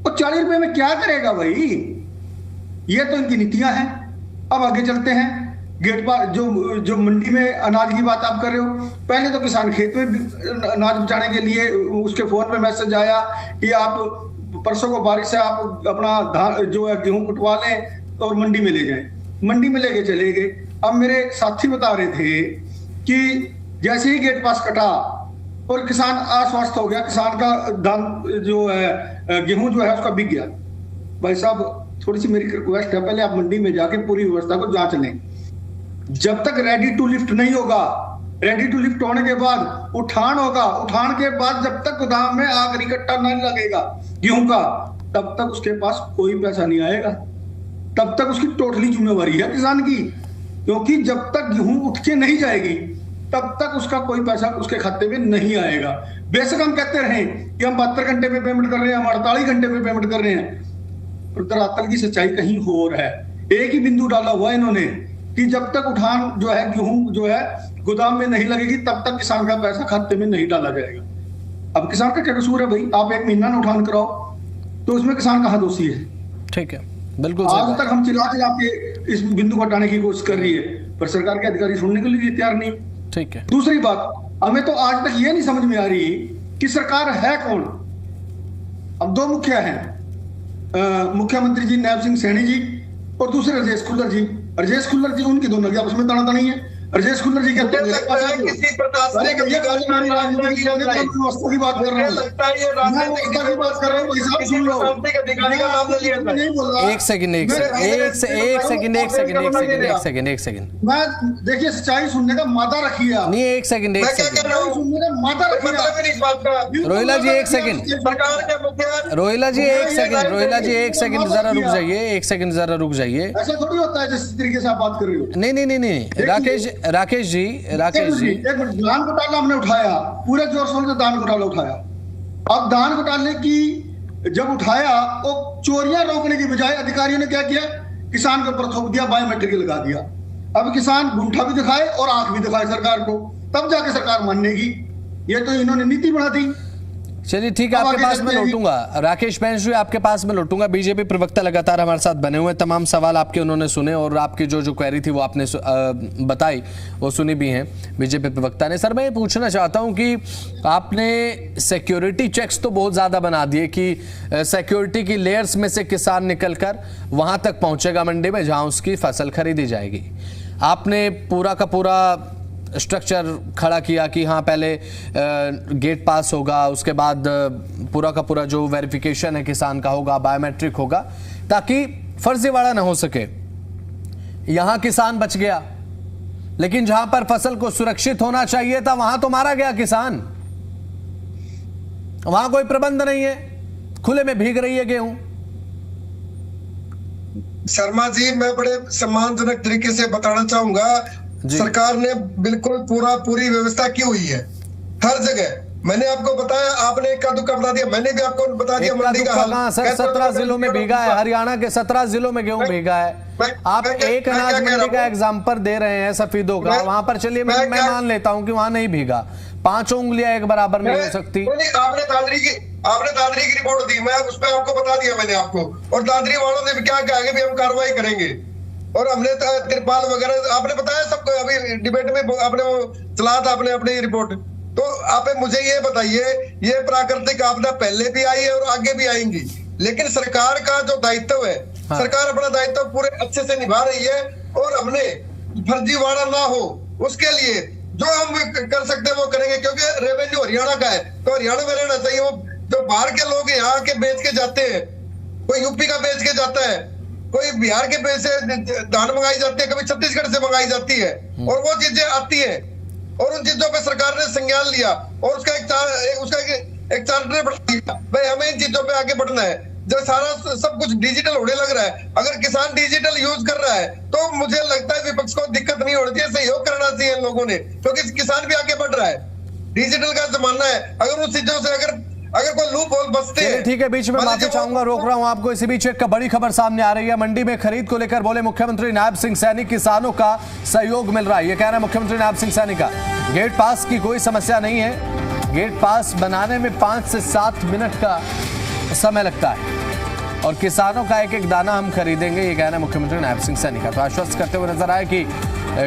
और 40 रुपये में क्या करेगा भाई? ये तो इनकी नीतियां हैं। अब आगे चलते हैं। गेट पर जो मंडी में अनाज की बात आप कर रहे हो, पहले तो किसान खेत में अनाज बचाने के लिए उसके फोन पे मैसेज आया कि आप परसों को बारिश से आप अपना धान जो है गेहूं कुटवा लें और मंडी में ले जाएं। मंडी में लेके चले गए। अब मेरे साथी बता रहे थे कि जैसे ही गेट पास कटा और किसान आश्वस्त हो गया, किसान का धान जो है गेहूं जो है उसका बिक गया। भाई साहब, थोड़ी सी मेरी रिक्वेस्ट है, पहले आप मंडी में जाके पूरी व्यवस्था को जांच लें। जब तक रेडी टू लिफ्ट नहीं होगा, रेडी टू लिफ्ट होने के बाद उठान होगा, उठान के बाद जब तक गोदाम में आखिरी कट्टा नहीं लगेगा गेहूं का, तब तक उसके पास कोई पैसा नहीं आएगा। तब तक उसकी टोटली जिम्मेवारी है किसान की, क्योंकि जब तक गेहूं उठ के नहीं जाएगी तब तक उसका कोई पैसा उसके खाते में नहीं आएगा। बेशक हम कहते रहे कि हम 72 घंटे पे पेमेंट कर रहे हैं, हम 48 घंटे पे पेमेंट कर रहे हैं, पर धरातल की सच्चाई कहीं और है। एक ही बिंदु डाला हुआ इन्होंने कि जब तक उठान जो है गेहूं जो है गोदाम में नहीं लगेगी तब तक किसान का पैसा खाते में नहीं डाला जाएगा। अब किसान का क्या कसूर है भाई? आप 1 महीना न उठान कराओ तो उसमें किसान कहाँ दोषी है? ठीक है, बिल्कुल। आज तक हम चिल्ला के इस बिंदु को हटाने की कोशिश कर रही है, पर सरकार के अधिकारी सुनने के लिए तैयार नहीं। ठीक है। दूसरी बात, हमें तो आज तक ये नहीं समझ में आ रही कि सरकार है कौन। अब 2 मुखिया हैं, मुख्यमंत्री जी नायब सिंह सैनी जी और दूसरे राजेश खुल्लर जी। राजेश खुल्लर जी, उनकी दोनों की आपस में तनातनी है। राजेश खुल्लर जी कहते हैं किसी प्रशासनिक की बात कर रहा हूँ, एक सेकंड। मैं देखिए सच्चाई सुनने का मादा रखिए। नहीं, एक सेकंड। रोहिला जी एक सेकंड, रोहिला जी एक सेकंड जरा रुक जाइए। ऐसा थोड़ी होता है जिस तरीके से आप बात कर रहे हो। नहीं, राकेश जी एक मिनट। धान घोटाला हमने उठाया, पूरे जोर शोर से धान घोटाला उठाया। अब धान घोटाले की जब उठाया, वो चोरियां रोकने की बजाय अधिकारियों ने क्या किया? किसान के ऊपर थोप दिया, बायोमेट्रिक लगा दिया। अब किसान गुंठा भी दिखाए और आंख भी दिखाए सरकार को, तब जाके सरकार मानेगी। ये तो इन्होंने नीति बना दी। चलिए ठीक है, आपके पास में लौटूंगा। राकेश जी आपके पास में लौटूंगा। बीजेपी प्रवक्ता लगातार हमारे साथ बने हुए हैं, तमाम सवाल आपके उन्होंने सुने और आपकी जो क्वेरी थी वो आपने बताई, वो सुनी भी हैं बीजेपी प्रवक्ता ने। सर, मैं ये पूछना चाहता हूं कि आपने सिक्योरिटी चेक्स तो बहुत ज़्यादा बना दिए कि सिक्योरिटी की लेयर्स में से किसान निकल कर वहाँ तक पहुँचेगा मंडी में जहाँ उसकी फसल खरीदी जाएगी। आपने पूरा का पूरा स्ट्रक्चर खड़ा किया कि हाँ पहले गेट पास होगा, उसके बाद पूरा का पूरा जो वेरिफिकेशन है किसान का होगा, बायोमेट्रिक होगा, ताकि फर्जीवाड़ा ना हो सके। यहां किसान बच गया, लेकिन जहां पर फसल को सुरक्षित होना चाहिए था वहां तो मारा गया किसान। वहां कोई प्रबंध नहीं है, खुले में भीग रही है गेहूं। शर्मा जी, मैं बड़े सम्मानजनक तरीके से बताना चाहूंगा, सरकार ने बिल्कुल पूरी व्यवस्था की हुई है। हर जगह मैंने आपको बताया, आपने इक्का दुक्का बता दिया, मैंने भी आपको बता दिया मंडी का हाल। सर 17 जिलों में भीगा है, हरियाणा के 17 जिलों में गेहूं भीगा है। आप एक अनाज मंडी का एग्जाम्पल दे रहे हैं सफीदों का, वहां पर चलिए मैं मान लेता हूं कि वहां नहीं भीगा, 5 उंगलियां एक बराबर नहीं हो सकती। आपने दादरी की रिपोर्ट दी, मैं उस पर आपको बता दिया मैंने आपको, और दादरी वालों ने भी क्या कहा कि हम कार्रवाई करेंगे, और हमने तिरपाल वगैरह आपने बताया सबको, अभी डिबेट में आपने वो चला था आपने अपनी रिपोर्ट। तो आप मुझे ये बताइए, ये प्राकृतिक आपदा पहले भी आई है और आगे भी आएंगी, लेकिन सरकार का जो दायित्व है, सरकार अपना दायित्व पूरे अच्छे से निभा रही है, और हमने फर्जीवाड़ा ना हो उसके लिए जो हम कर सकते हैं वो करेंगे, क्योंकि रेवेन्यू हरियाणा का है तो हरियाणा में रहना चाहिए। वो जो बाहर के लोग यहाँ के बेच के जाते हैं, कोई यूपी का बेच के जाता है, कोई बिहार के पैसे धान मंगाई जाती है, कभी छत्तीसगढ़ से मंगाई जाती है, और वो चीजें आती है, और उन चीजों पे सरकार ने संज्ञान लिया और उसका एक चार्टर बना दिया, भाई हमें इन चीजों पे आगे बढ़ना है। जब सारा सब कुछ डिजिटल होने लग रहा है, अगर किसान डिजिटल यूज कर रहा है तो मुझे लगता है विपक्ष को दिक्कत नहीं होनी चाहिए, सहयोग करना चाहिए इन लोगों ने, क्योंकि किसान भी आगे बढ़ रहा है, डिजिटल का जमाना है। अगर उन चीजों से अगर कोई लूप होल बसते हैं। ठीक है, बीच में माफी चाहूंगा, रोक रहा हूं आपको। इसी बीच एक बड़ी खबर सामने आ रही है, मंडी में खरीद को लेकर बोले मुख्यमंत्री नायब सिंह सैनी, किसानों का सहयोग मिल रहा है, ये कह रहे हैं मुख्यमंत्री नायब सिंह सैनी का। गेट पास की कोई समस्या नहीं है, गेट पास बनाने में 5 से 7 मिनट का समय लगता है, और किसानों का एक एक दाना हम खरीदेंगे, ये कहना है मुख्यमंत्री नायब सिंह सैनी का। तो आश्वस्त करते हुए नजर आए कि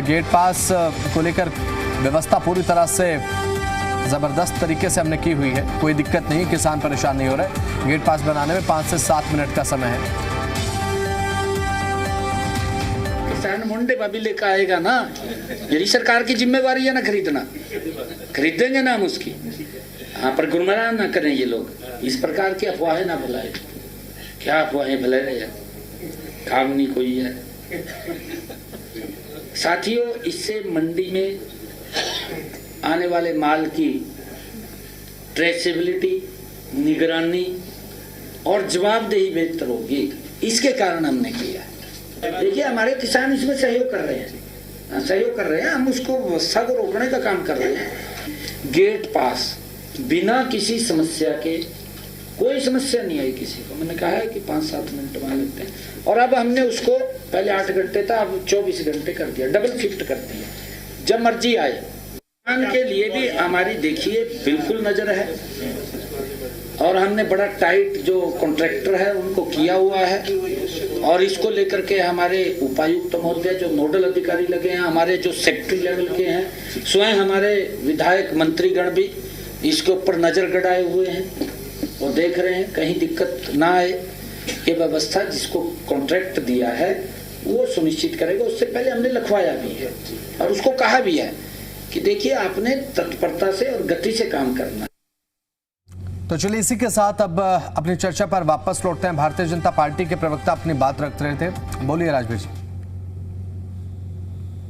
गेट पास को लेकर व्यवस्था पूरी तरह से जबरदस्त तरीके से हमने की हुई है, कोई दिक्कत नहीं, किसान परेशान नहीं हो रहे। गेट पास बनाने में 5 से 7 मिनट का समय है। किसान मुंडे भाभी लेकर आएगा ना, यही सरकार की जिम्मेवारी है ना, खरीदना, खरीदेंगे ना हम उसकी। हाँ, पर गुमराह ना करें ये लोग, इस प्रकार की अफवाहें ना फैलाएं। क्या अफवाहें फैला रहे हैं, काम नहीं कोई है। साथियों, इससे मंडी में आने वाले माल की ट्रेसेबिलिटी, निगरानी और जवाबदेही बेहतर होगी, इसके कारण हमने किया है। देखिए, हमारे किसान इसमें सहयोग कर रहे हैं, हम उसको व्यवस्था को रोकने का काम कर रहे हैं। गेट पास बिना किसी समस्या के, कोई समस्या नहीं आई किसी को, मैंने कहा है कि 5-7 मिनट मान लेते हैं, और अब हमने उसको पहले 8 घंटे था, अब 24 घंटे कर दिया, डबल शिफ्ट कर दिया, जब मर्जी आए। के लिए भी हमारी देखिए बिल्कुल नजर है, और हमने बड़ा टाइट जो कॉन्ट्रैक्टर है उनको किया हुआ है, और इसको लेकर के हमारे उपायुक्त महोदय जो नोडल अधिकारी लगे हैं, हमारे जो सेक्रेटरी लेवल के हैं, स्वयं हमारे विधायक मंत्रीगण भी इसके ऊपर नजर गड़ाए हुए हैं, वो देख रहे हैं कहीं दिक्कत ना आए। ये व्यवस्था जिसको कॉन्ट्रैक्ट दिया है वो सुनिश्चित करेगा। उससे पहले हमने लिखवाया भी है और उसको कहा भी है कि देखिए आपने तत्परता से और गति से काम करना। तो चलिए इसी के साथ अब अपनी चर्चा पर वापस लौटते हैं। भारतीय जनता पार्टी के प्रवक्ता अपनी बात रख रहे थे, बोलिए राजवीर जी।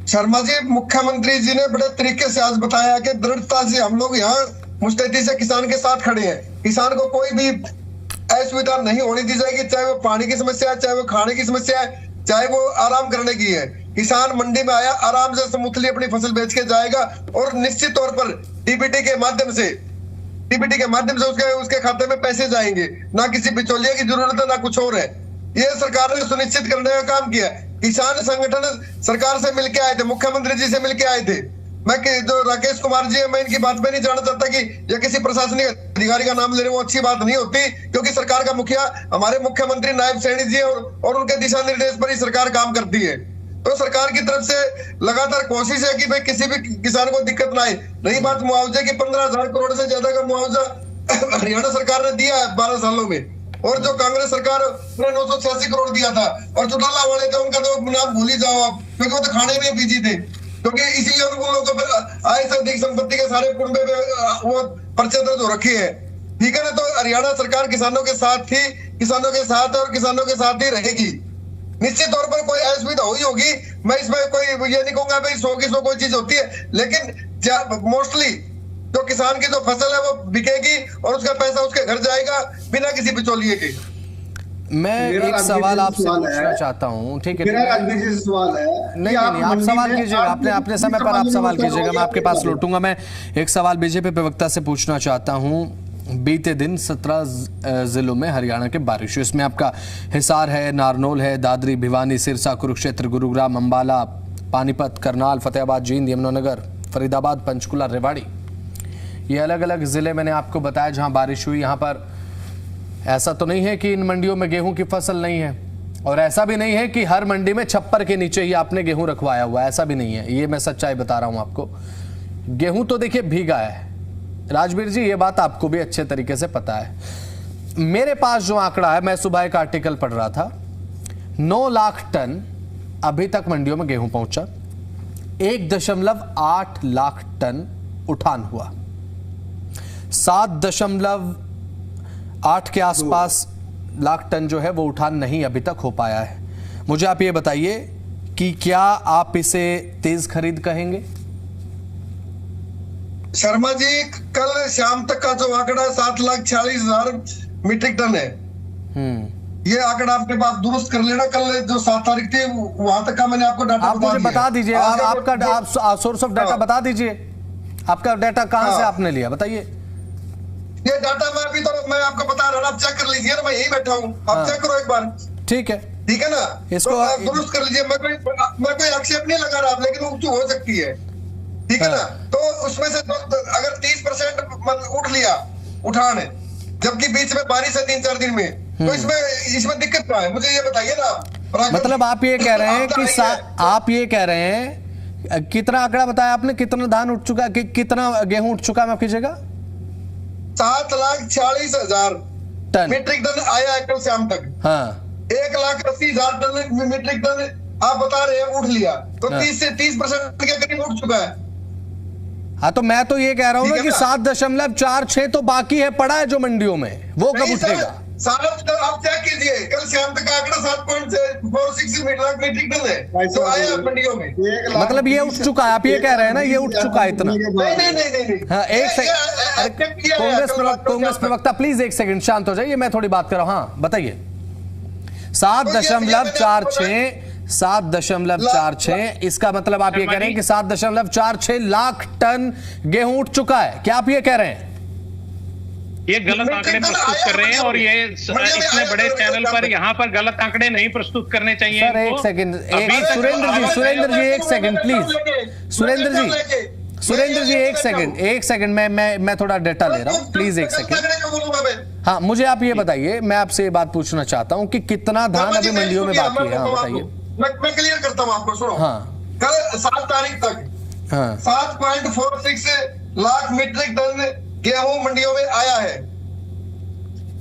शर्मा जी, मुख्यमंत्री जी ने बड़े तरीके से आज बताया कि दृढ़ता से हम लोग यहाँ मुस्तैदी से किसान के साथ खड़े हैं। किसान को कोई भी असुविधा नहीं होनी दी जाएगी, चाहे वो पानी की समस्या है, चाहे वो खाने की समस्या है, चाहे वो आराम करने की है। किसान मंडी में आया, आराम से स्मूथली अपनी फसल बेच के जाएगा, और निश्चित तौर पर डीबीटी के माध्यम से उसके खाते में पैसे जाएंगे, ना किसी बिचौलिए की जरूरत है, ना कुछ और है। ये सरकार ने सुनिश्चित करने का काम किया। किसान संगठन सरकार से मिलकर आए थे, मुख्यमंत्री जी से मिलकर आए थे। मैं जो राकेश कुमार जी है, मैं इनकी बात में नहीं जानना चाहता कि ये किसी प्रशासनिक अधिकारी का नाम ले रहे, वो अच्छी बात नहीं होती, क्योंकि सरकार का मुखिया हमारे मुख्यमंत्री नायब सैनी जी और उनके दिशा निर्देश पर ही सरकार काम करती है। तो सरकार की तरफ से लगातार कोशिश है कि भाई किसी भी किसान को दिक्कत ना आए। रही बात मुआवजे की, 15,000 करोड़ से ज्यादा का मुआवजा हरियाणा सरकार ने दिया है 12 सालों में, और जो कांग्रेस सरकार ने 986 करोड़ दिया था, और चौटाला वाले थे उनका तो नाम भूल ही जाओ आप, क्योंकि वो तो खाने में बिजी थे, क्योंकि इसीलिए उन लोगों को आय से अधिक संपत्ति के सारे कुंबे में वो पर्चे दर्ज हो रखी है। ठीक है ना। तो हरियाणा सरकार किसानों के साथ थी, किसानों के साथ और किसानों के साथ ही रहेगी। निश्चित तौर पर कोई असुविधा हुई होगी, मैं इसमें कोई ये नहीं कहूंगा भाई 100 की 100 कोई चीज होती है, लेकिन मोस्टली जो किसान की जो फसल है वो बिकेगी और उसका पैसा उसके घर जाएगा बिना किसी बिचौलिए के। मैं एक सवाल आपसे पूछना चाहता हूँ, ठीक है? मेरा राजवीर जी से सवाल है। नहीं, आप सवाल कीजिएगा, आपने अपने समय पर आप सवाल कीजिएगा, मैं आपके पास लौटूंगा। मैं एक सवाल बीजेपी प्रवक्ता से पूछना चाहता हूँ। बीते दिन 17 जिलों में हरियाणा के बारिश हुई, इसमें आपका हिसार है, नारनौल है, दादरी, भिवानी, सिरसा, कुरुक्षेत्र, गुरुग्राम, अंबाला, पानीपत, करनाल, फतेहाबाद, जींद, यमुनानगर, फरीदाबाद, पंचकुला, रेवाड़ी, ये अलग अलग जिले मैंने आपको बताया जहां बारिश हुई। यहां पर ऐसा तो नहीं है कि इन मंडियों में गेहूं की फसल नहीं है, और ऐसा भी नहीं है कि हर मंडी में छप्पर के नीचे ही आपने गेहूं रखवाया हुआ है, ऐसा भी नहीं है। ये मैं सच्चाई बता रहा हूं आपको। गेहूं तो देखिए भीगा है, राजवीर जी, ये बात आपको भी अच्छे तरीके से पता है। मेरे पास जो आंकड़ा है, मैं सुबह एक आर्टिकल पढ़ रहा था, 9 लाख टन अभी तक मंडियों में गेहूं पहुंचा, 1.8 लाख टन उठान हुआ, 7.8 के आसपास लाख टन जो है वो उठान नहीं अभी तक हो पाया है। मुझे आप ये बताइए कि क्या आप इसे तेज खरीद कहेंगे? शर्मा जी, कल शाम तक का जो आंकड़ा 7,46,000 मीट्रिक टन है, ये आंकड़ा आपके पास दुरुस्त कर लेना। कल जो 7 तारीख थी वहां तक का मैंने आपको डाटा आप मुझे बता दीजिए, आपका सोर्स ऑफ डाटा बता दीजिए, आपका डाटा कहां से आपने लिया, बताइए। ये डाटा मैं आपको बता रहा हूँ, आप चेक कर लीजिए ना, मैं यही बैठा हूँ, आप चेक करो एक बार। ठीक है, ठीक है ना, इसको तो आप दुरुस्त कर लीजिए। मैं कोई आक्षेप नहीं लगा रहा, लेकिन वो हो सकती है, ठीक है ना। तो उसमें से अगर 30% उठ लिया उठान, जबकि बीच में बारिश है 3-4 दिन में, तो इसमें दिक्कत क्या है, मुझे ये बताइए ना। मतलब आप ये कह रहे हैं कि आप ये कह रहे हैं, कितना आंकड़ा बताया आपने, कितना धान उठ चुका, कितना गेहूं उठ चुका, माफ कीजिएगा? 7,40,000 टन मीट्रिक टन आया है कल शाम तक। हाँ, 1,80,000 टन मीट्रिक टन आप बता रहे हैं उठ लिया, तो 30 से 30% के करीब उठ चुका है। हाँ, तो मैं तो ये कह रहा हूँ ना कि 7.46 तो बाकी है, पड़ा है जो मंडियों में, वो कब उठेगा? आप चेक कीजिए, कल शाम तक आंकड़ा 7.46 लाख मीट्रिक टन है, तो आया मंडियों में। मतलब ये उठ चुका है, आप ये कह रहे हैं ना, ये उठ चुका है इतना? नहीं। हाँ, एक सेकंड, कांग्रेस प्रवक्ता प्लीज एक सेकंड शांत हो जाइए, मैं थोड़ी बात कर रहा हूँ। हाँ बताइए। 7.46, इसका मतलब आप ये कह रहे हैं कि 7.46 लाख टन गेहूं उठ चुका है, क्या आप ये कह रहे हैं? ये गलत आंकड़े प्रस्तुत कर रहे हैं, और ये इतने बड़े चैनल पर यहाँ पर गलत आंकड़े नहीं प्रस्तुत करने चाहिए। सर एक सेकंड, सुरेंद्र जी एक सेकंड प्लीज, सुरेंद्र जी एक सेकंड, मैं थोड़ा डेटा ले रहा हूँ, प्लीज एक सेकंड। हाँ, मुझे आप ये बताइए, मैं आपसे ये बात पूछना चाहता हूँ कि कितना धान अभी मंडियों में बाकी है? हाँ बताइए। मैं क्लियर करता हूँ आपको, सुनो। हाँ, कल 7 तारीख तक 7.46 लाख मीट्रिक टन गेहूं मंडियों में आया है,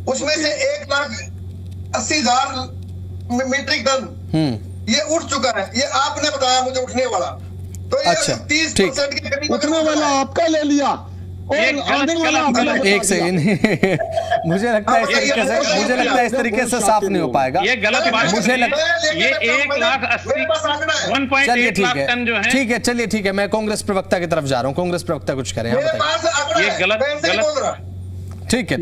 उसमें से 1,80,000 मीट्रिक टन ये उठ चुका है। ये आपने बताया मुझे उठने वाला, तो ये 30% के करीब उठने वाला आपका ले लिया, और एक सेकंड मुझे लगता है इस तरीके से साफ नहीं हो पाएगा। ये गलत बात, मुझे लगता है ये 1,80,1.8 लाख टन जो है। ठीक है, चलिए ठीक है, मैं कांग्रेस प्रवक्ता की तरफ जा रहा हूँ, कांग्रेस प्रवक्ता कुछ करें। ये गलत ठीक है,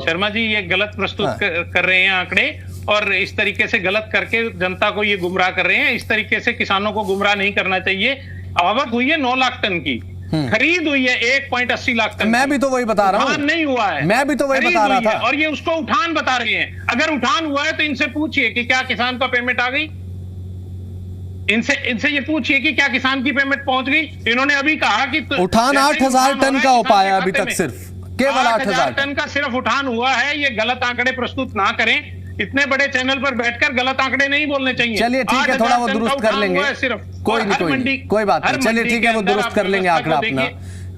शर्मा जी ये गलत प्रस्तुत कर रहे हैं आंकड़े, और इस तरीके से गलत करके जनता को ये गुमराह कर रहे हैं। इस तरीके से किसानों को गुमराह नहीं करना चाहिए। आवक हुई है 9 लाख टन की, खरीद हुई है 1.80 लाख टन। मैं भी तो वही बता रहा हूँ, नहीं हुआ है, मैं भी तो वही बता रहा था, और ये उसको उठान बता रहे हैं। अगर उठान हुआ है तो इनसे पूछिए कि क्या किसान का पेमेंट आ गई, इनसे ये पूछिए कि क्या किसान की पेमेंट पहुंच गई। इन्होंने अभी कहा कि उठान 8,000 टन का हो पाया अभी तक, सिर्फ केवल 8,000 टन का सिर्फ उठान हुआ है। ये गलत आंकड़े प्रस्तुत ना करें, इतने बड़े चैनल पर बैठकर गलत आंकड़े नहीं बोलने चाहिए। चलिए ठीक है, थोड़ा वो दुरुस्त कर लेंगे, कोई बात नहीं, चलिए ठीक है, वो दुरुस्त कर लेंगे आंकड़ा अपना।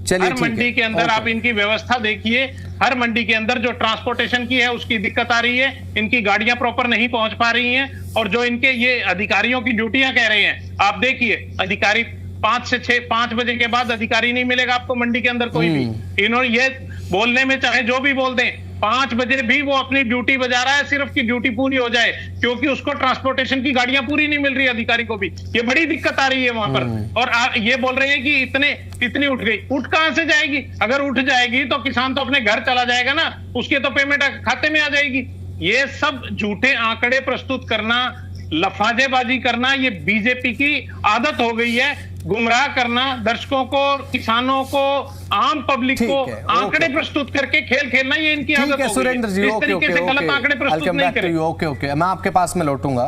चलिए हर मंडी के अंदर आप इनकी व्यवस्था देखिए, हर मंडी के अंदर जो ट्रांसपोर्टेशन की है उसकी दिक्कत आ रही है, इनकी गाड़ियां प्रॉपर नहीं पहुंच पा रही हैं, और जो इनके ये अधिकारियों की ड्यूटियां कह रहे हैं, आप देखिए अधिकारी 5 से 6, 5 बजे के बाद अधिकारी नहीं मिलेगा आपको मंडी के अंदर कोई भी। इन्होंने ये बोलने में चाहे जो भी बोल दें, 5 बजे भी वो अपनी ड्यूटी बजा रहा है, सिर्फ की ड्यूटी पूरी हो जाए, क्योंकि उसको ट्रांसपोर्टेशन की गाड़ियां पूरी नहीं मिल रही अधिकारी को भी। ये बड़ी दिक्कत आ रही है वहां पर। और ये बोल रहे हैं कि इतनी उठ गई, उठ कहां से जाएगी? अगर उठ जाएगी तो किसान तो अपने घर चला जाएगा ना, उसके तो पेमेंट खाते में आ जाएगी। ये सब झूठे आंकड़े प्रस्तुत करना, लफाजेबाजी करना, ये बीजेपी की आदत हो गई है। गुमराह करना दर्शकों को, किसानों को, आम पब्लिक को आंकड़े प्रस्तुत करके खेल खेलना, ये इनकी आदत हो गई है। सुरेंद्र जी, इस तरीके से गलत आंकड़े प्रस्तुत नहीं करें। ओके, मैं आपके पास में लौटूंगा।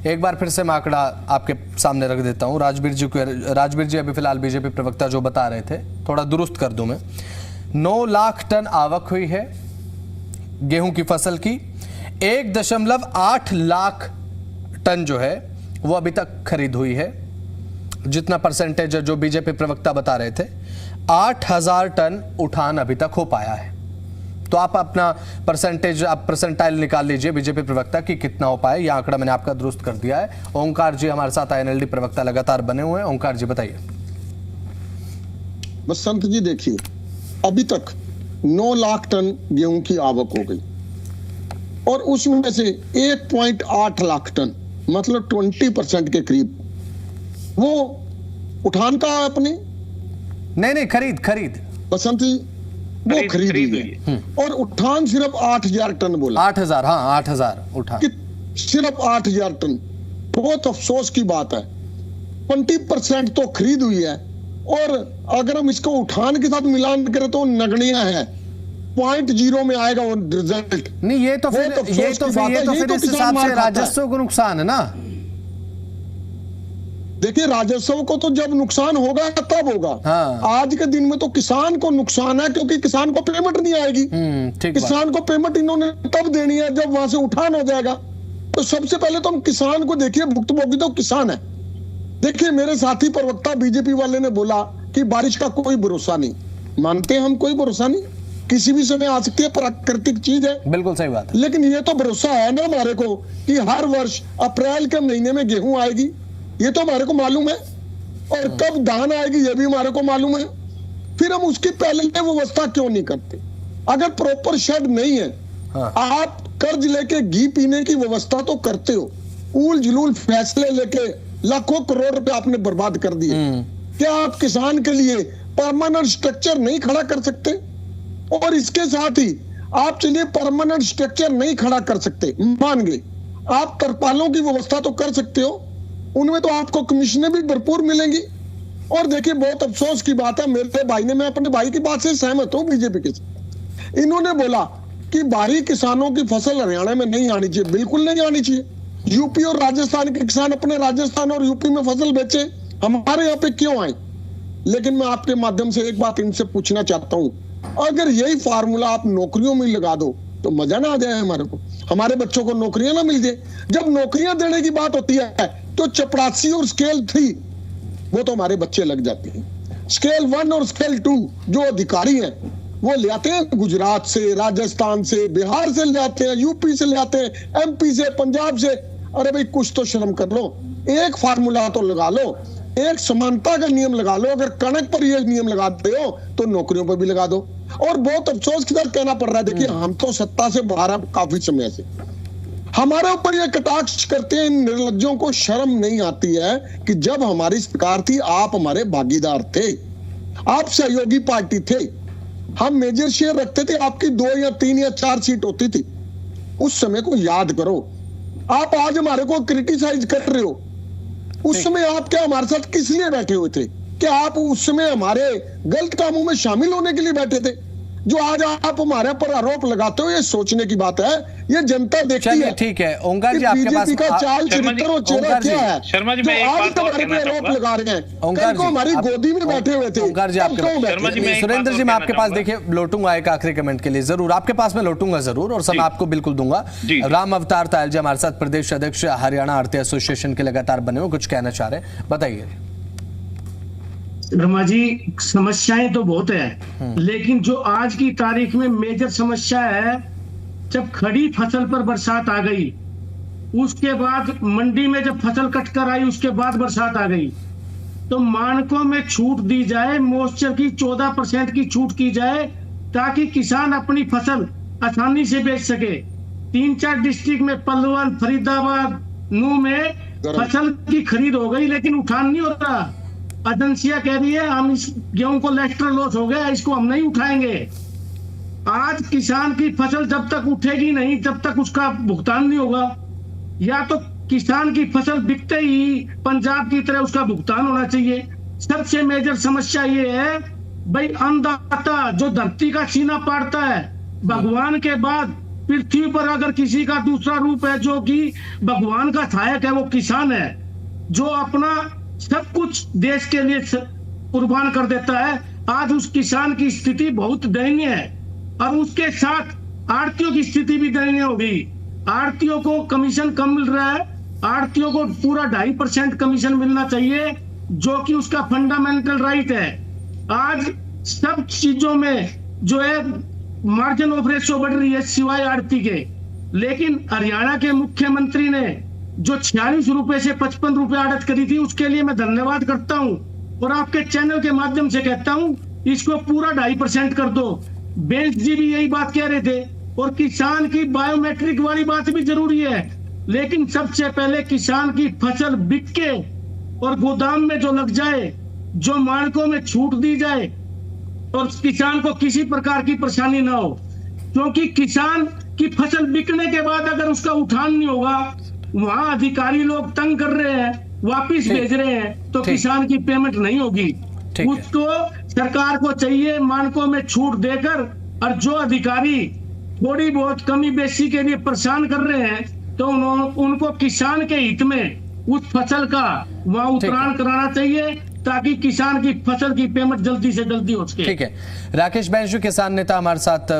एक बार फिर से मैं आंकड़ा आपके सामने रख देता हूं। राजवीर जी अभी फिलहाल बीजेपी प्रवक्ता जो बता रहे थे, थोड़ा दुरुस्त कर दूं मैं। 9 लाख टन आवक हुई है गेहूं की फसल की। 1.8 लाख टन जो है वो अभी तक खरीद हुई है। जितना परसेंटेज जो बीजेपी प्रवक्ता बता रहे थे, 8000 टन उठान अभी तक हो पाया है। तो आप अपना परसेंटेज, आप परसेंटाइल निकाल लीजिए बीजेपी प्रवक्ता की कितना हो पाया। यह आंकड़ा मैंने आपका दुरुस्त कर दिया है। ओंकार जी हमारे साथ INLD प्रवक्ता लगातार बने हुए हैं। ओंकार जी बताइए। बसंत जी देखिए, अभी तक 9 लाख टन गेहूं की आवक हो गई और उसमें से 1.8 लाख टन मतलब 20% के करीब वो उठान का है अपने। नहीं, खरीद बसंत जी वो खरीद हुई है और उठान सिर्फ 8000 टन बोला। 8000, हाँ 8000 उठान, सिर्फ 8000 टन। बहुत अफसोस की बात है, 20% तो खरीद हुई है और अगर हम इसको उठान के साथ मिलान करें तो नगण्य है। 0.0 में आएगा वो रिजल्ट। नहीं, ये तो फिर इस हिसाब से राजस्व को नुकसान है ना। देखिए, राजस्व को तो जब नुकसान होगा तब होगा। हाँ। आज के दिन में तो किसान को नुकसान है क्योंकि किसान को पेमेंट नहीं आएगी। किसान को पेमेंट इन्होंने तब देनी है जब वहां से उठान हो जाएगा। तो सबसे पहले तो हम किसान को देखिए, भुक्तभोगी तो किसान है। देखिए, मेरे साथी प्रवक्ता बीजेपी वाले ने बोला कि बारिश का कोई भरोसा नहीं। मानते हैं हम, कोई भरोसा नहीं, किसी भी समय आ सकती है, प्राकृतिक चीज है। बिल्कुल सही बात है। लेकिन ये तो भरोसा है ना हमारे को कि हर वर्ष अप्रैल के महीने में गेहूं आएगी, ये तो हमारे को मालूम है। और कब धान आएगी ये भी हमारे को मालूम है। फिर हम उसकी पहले व्यवस्था क्यों नहीं करते? अगर प्रॉपर शेड नहीं है, हाँ। आप कर्ज लेके घी पीने की व्यवस्था तो करते हो, उल जुलूल फैसले लेके लाखों करोड़ रुपए आपने बर्बाद कर दिए। क्या आप किसान के लिए परमानेंट स्ट्रक्चर नहीं खड़ा कर सकते? और इसके साथ ही आप चलिए परमानेंट स्ट्रक्चर नहीं खड़ा कर सकते, मान गए, आप तरपालों की व्यवस्था तो कर सकते हो, उनमें तो आपको कमीशनें भी भरपूर मिलेंगी। और देखिए, बहुत अफसोस की बात है, मेरे भाई ने, मैं अपने भाई की बात से सहमत हूं बीजेपी के साथ। इन्होंने बोला कि बाहरी किसानों की फसल हरियाणा में नहीं आनी चाहिए। बिल्कुल नहीं आनी चाहिए। यूपी और राजस्थान के किसान अपने राजस्थान और यूपी में फसल बेचे, हमारे यहाँ पे क्यों आए? लेकिन मैं आपके माध्यम से एक बात इनसे पूछना चाहता हूँ, अगर यही फार्मूला आप नौकरियों में लगा दो तो मजा ना आ जाए हमारे को, हमारे बच्चों को नौकरियां ना मिल जाए। जब नौकरियां देने की बात होती है तो चपरासी और स्केल 3 वो तो हमारे बच्चे लग जाते हैं। स्केल 1 और स्केल 2 जो अधिकारी हैं वो ले आते हैं गुजरात से, राजस्थान से, बिहार से ले आते हैं, यूपी से ले आते हैं, MP से, पंजाब से। अरे भाई, कुछ तो शर्म कर लो। एक फार्मूला तो लगा लो, एक समानता का नियम लगा लो। अगर कणक पर ये नियम लगाते हो तो नौकरियों पर भी लगा दो। और बहुत अफसोस के साथ कहना पड़ रहा है, देखिए हम तो सत्ता से बाहर हैं काफी समय से, हमारे ऊपर ये कटाक्ष करते हैं। इन निर्लज्जों को शर्म नहीं आती है कि जब हमारी सरकार थी आप हमारे भागीदार थे, आप सहयोगी पार्टी थे, हम मेजर शेयर रखते थे, आपकी 2 या 3 या 4 सीट होती थी। उस समय को याद करो। आप आज हमारे को क्रिटिसाइज कर रहे हो, उस समय आप क्या हमारे साथ किस लिए बैठे हुए थे? क्या आप उस समय हमारे गलत कामों में शामिल होने के लिए बैठे थे? जो आज आप हमारे पर आरोप लगाते हो, ये सोचने की बात है, ये जनता देखती है। ठीक है ओंकार जी, आपके पास का चाल चरित्र और चेहरा क्या है? शर्मा जी, मैं एक बात और कहना आरोप लगा रहे हैं, कल को हमारी गोदी में बैठे हुए थे। ओंकार जी, सुरेंद्र जी, मैं आपके पास देखिए लौटूंगा एक आखिरी कमेंट के लिए, जरूर आपके पास मैं लौटूंगा जरूर, और समय आपको बिल्कुल दूंगा। राम अवतार तायल जी हमारे साथ प्रदेश अध्यक्ष हरियाणा आढ़ती एसोसिएशन के लगातार बने हुए, कुछ कहना चाह रहे हैं, बताइए। शर्मा जी, समस्याएं तो बहुत है, लेकिन जो आज की तारीख में मेजर समस्या है, जब खड़ी फसल पर बरसात आ गई, उसके बाद मंडी में जब फसल कट कर आई, उसके बाद बरसात आ गई, तो मानकों में छूट दी जाए, मॉइस्चर की 14% की छूट की जाए, ताकि किसान अपनी फसल आसानी से बेच सके। 3-4 डिस्ट्रिक्ट में, पलवल, फरीदाबाद, नूह में फसल की खरीद हो गई, लेकिन उठान नहीं हो रहा। एजेंसियां कह रही है हम इस गेहूं को लेस्टर लॉस हो गया, इसको हम नहीं उठाएंगे। आज किसान की फसल जब तक उठेगी नहीं तब तक उसका भुगतान नहीं होगा। या तो किसान की फसल बिकते ही पंजाब की तरह उसका भुगतान होना चाहिए। सबसे मेजर समस्या ये है भाई, अन्नदाता जो धरती का सीना पाड़ता है, भगवान के बाद पृथ्वी पर अगर किसी का दूसरा रूप है जो कि भगवान का सहायक है, वो किसान है, जो अपना सब कुछ देश के लिए कुर्बान कर देता है। आज उस किसान की स्थिति बहुत दयनीय है और उसके साथ आड़तियों की स्थिति भी दयनीय हो गई। आड़तियों को कमीशन कम मिल रहा है, आड़तियों को पूरा 2.5% कमीशन मिलना चाहिए जो कि उसका फंडामेंटल राइट है। आज सब चीजों में जो है मार्जिन ऑफ रेशियो बढ़ रही है सिवाय आड़ती के। लेकिन हरियाणा के मुख्यमंत्री ने जो 46 रुपए से 55 रुपए आड़त करी थी, उसके लिए मैं धन्यवाद करता हूं और आपके चैनल के माध्यम से कहता हूं इसको पूरा 2.5% कर दो। बेंस जी भी यही बात कह रहे थे। और किसान की बायोमेट्रिक वाली बात भी जरूरी है, लेकिन सबसे पहले किसान की फसल बिक के और गोदाम में जो लग जाए, जो मानकों में छूट दी जाए और किसान को किसी प्रकार की परेशानी ना हो। क्योंकि किसान की फसल बिकने के बाद अगर उसका उठान नहीं होगा, वहां अधिकारी लोग तंग कर रहे हैं, वापिस भेज रहे हैं, तो किसान की पेमेंट नहीं होगी। उसको सरकार को चाहिए मानकों में छूट देकर, और जो अधिकारी थोड़ी बहुत कमी बेसी के लिए परेशान कर रहे हैं तो उनको किसान के हित में उस फसल का वहां उतरान कराना चाहिए ताकि किसान की फसल की पेमेंट जल्दी से जल्दी हो सके। ठीक है, राकेश बैजू किसान नेता हमारे साथ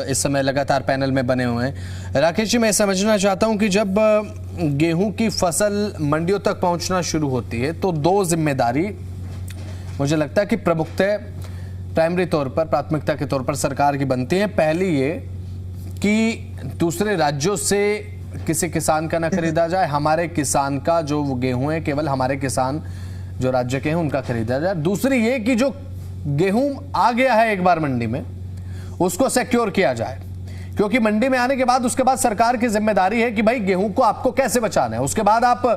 इस समय लगातार पैनल में बने हुए हैं। राकेश जी, मैं समझना चाहता हूं कि जब गेहूं की फसल मंडियों तक पहुंचना शुरू होती है तो दो जिम्मेदारी मुझे लगता है कि प्रमुखतः प्राइमरी तौर पर, प्राथमिकता के तौर पर सरकार की बनती है। पहली ये कि दूसरे राज्यों से किसी किसान का ना खरीदा जाए, हमारे किसान का जो गेहूं है केवल हमारे किसान जो राज्य के हैं उनका खरीदा जाए। दूसरी ये कि जो गेहूं आ गया है एक बार मंडी में उसको सिक्योर किया जाए, क्योंकि मंडी में आने के बाद उसके बाद सरकार की जिम्मेदारी है कि भाई गेहूं को आपको कैसे बचाना है। उसके बाद आप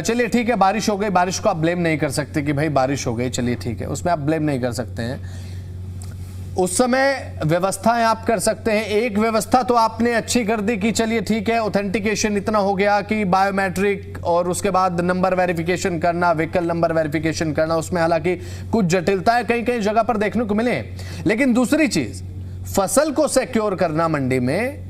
चलिए ठीक है बारिश हो गई, बारिश को आप ब्लेम नहीं कर सकते कि भाई बारिश हो गई, चलिए ठीक है, उसमें आप ब्लेम नहीं कर सकते हैं। उस समय व्यवस्थाएं आप कर सकते हैं। एक व्यवस्था तो आपने अच्छी कर दी कि चलिए ठीक है ऑथेंटिकेशन इतना हो गया कि बायोमेट्रिक और उसके बाद नंबर वेरिफिकेशन करना, व्हीकल नंबर वेरिफिकेशन करना, उसमें हालांकि कुछ जटिलताएं कई कई जगह पर देखने को मिले। लेकिन दूसरी चीज फसल को सिक्योर करना मंडी में,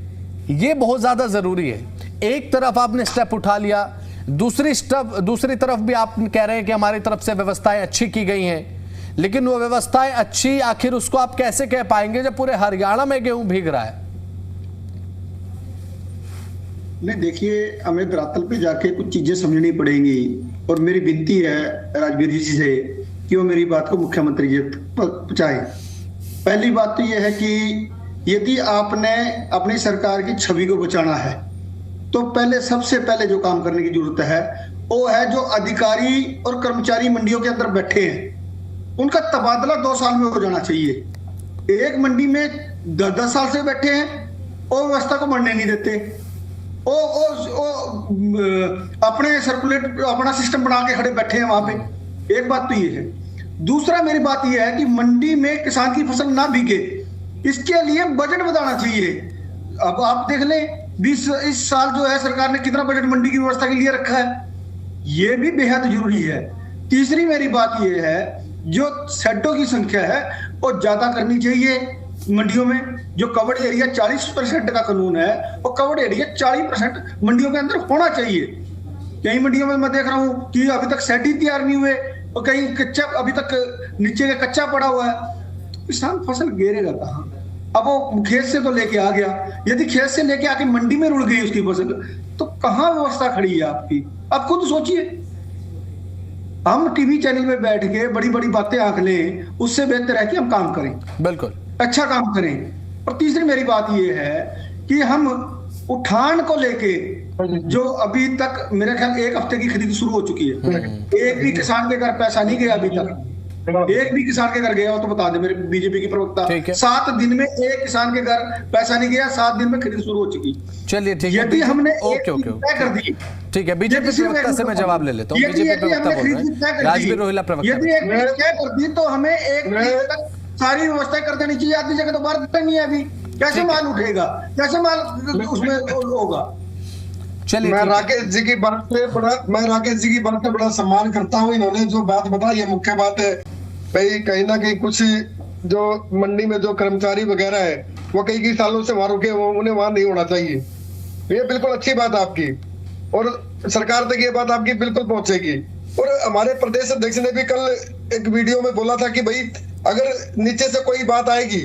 यह बहुत ज्यादा जरूरी है। एक तरफ आपने स्टेप उठा लिया, दूसरी तरफ भी आप कह रहे हैं कि हमारी तरफ से व्यवस्थाएं अच्छी की गई हैं, लेकिन वो व्यवस्थाएं अच्छी आखिर उसको आप कैसे कह पाएंगे जब पूरे हरियाणा में गेहूं भीग रहा है? नहीं, देखिए हमें धरातल पे जाके कुछ चीजें समझनी पड़ेंगी और मेरी विनती है राजवीर जी से कि वो मेरी बात को मुख्यमंत्री जी पहुंचाए। पहली बात तो यह है कि यदि आपने अपनी सरकार की छवि को बचाना है तो पहले सबसे पहले जो काम करने की जरूरत है वो है जो अधिकारी और कर्मचारी मंडियों के अंदर बैठे हैं उनका तबादला 2 साल में हो जाना चाहिए। एक मंडी में 10 साल से बैठे हैं और व्यवस्था को बढ़ने नहीं देते, ओ अपने सर्कुलेट अपना सिस्टम बना के खड़े बैठे हैं वहां पे। एक बात तो ये है। दूसरा मेरी बात ये है कि मंडी में किसान की फसल ना बिके, इसके लिए बजट बढ़ाना चाहिए। अब आप देख लें इस साल जो है सरकार ने कितना बजट मंडी की व्यवस्था के लिए रखा है, ये भी बेहद जरूरी है। तीसरी मेरी बात ये है जो शेडों की संख्या है वो ज्यादा करनी चाहिए मंडियों में। जो कवर्ड एरिया 40% का कानून है वो कवर्ड एरिया 40% मंडियों के अंदर होना चाहिए। कई मंडियों में मैं देख रहा हूं कि अभी तक सेट ही तैयार नहीं हुए और कहीं कच्चा अभी तक नीचे का कच्चा पड़ा हुआ है। किसान फसल गिरेगा कहाँ? अब वो खेत से तो लेके आ गया, यदि खेत से लेके आके मंडी में रुड़ गई उसकी फसल तो कहाँ व्यवस्था खड़ी है आपकी? आप खुद सोचिए। हम टीवी चैनल में बैठ के बड़ी बड़ी बातें आंक लें, उससे बेहतर है कि हम काम करें, बिल्कुल अच्छा काम करें। और तीसरी मेरी बात ये है कि हम उठान को लेके जो अभी तक मेरे ख्याल 1 हफ्ते की खरीद शुरू हो चुकी है, एक भी किसान के घर पैसा नहीं गया अभी तक। एक भी किसान के घर गया हो तो बता दे मेरे बीजेपी की प्रवक्ता। 7 दिन में एक किसान के घर पैसा नहीं गया, 7 दिन में खरीद शुरू हो चुकी। चलिए ठीक है, यदि हमने ओके कर दी, ठीक है, बीजेपी प्रवक्ता से मैं जवाब ले लेता हूँ। बीजेपी प्रवक्ता बोल रहे हैं, राजवीर रोहिला प्रवक्ता। यदि एक तय कर दी तो हमें 1 तक सारी व्यवस्था कर देनी चाहिए। आधी जगह तो भारत नहीं है अभी, कैसे माल उठेगा, कैसे माल उसमें होगा। चलिए, मैं राकेश जी की बात से बड़ा सम्मान करता हूँ। इन्होंने जो बात बताई है मुख्य बात है भाई, कहीं ना कहीं कुछ जो मंडी में जो कर्मचारी वगैरह है वो कई सालों से वहां रुके, वो उन्हें वहां नहीं होना चाहिए। ये बिल्कुल अच्छी बात आपकी, और सरकार तक ये बात आपकी बिल्कुल पहुंचेगी। और हमारे प्रदेश अध्यक्ष ने भी कल एक वीडियो में बोला था कि भाई अगर नीचे से कोई बात आएगी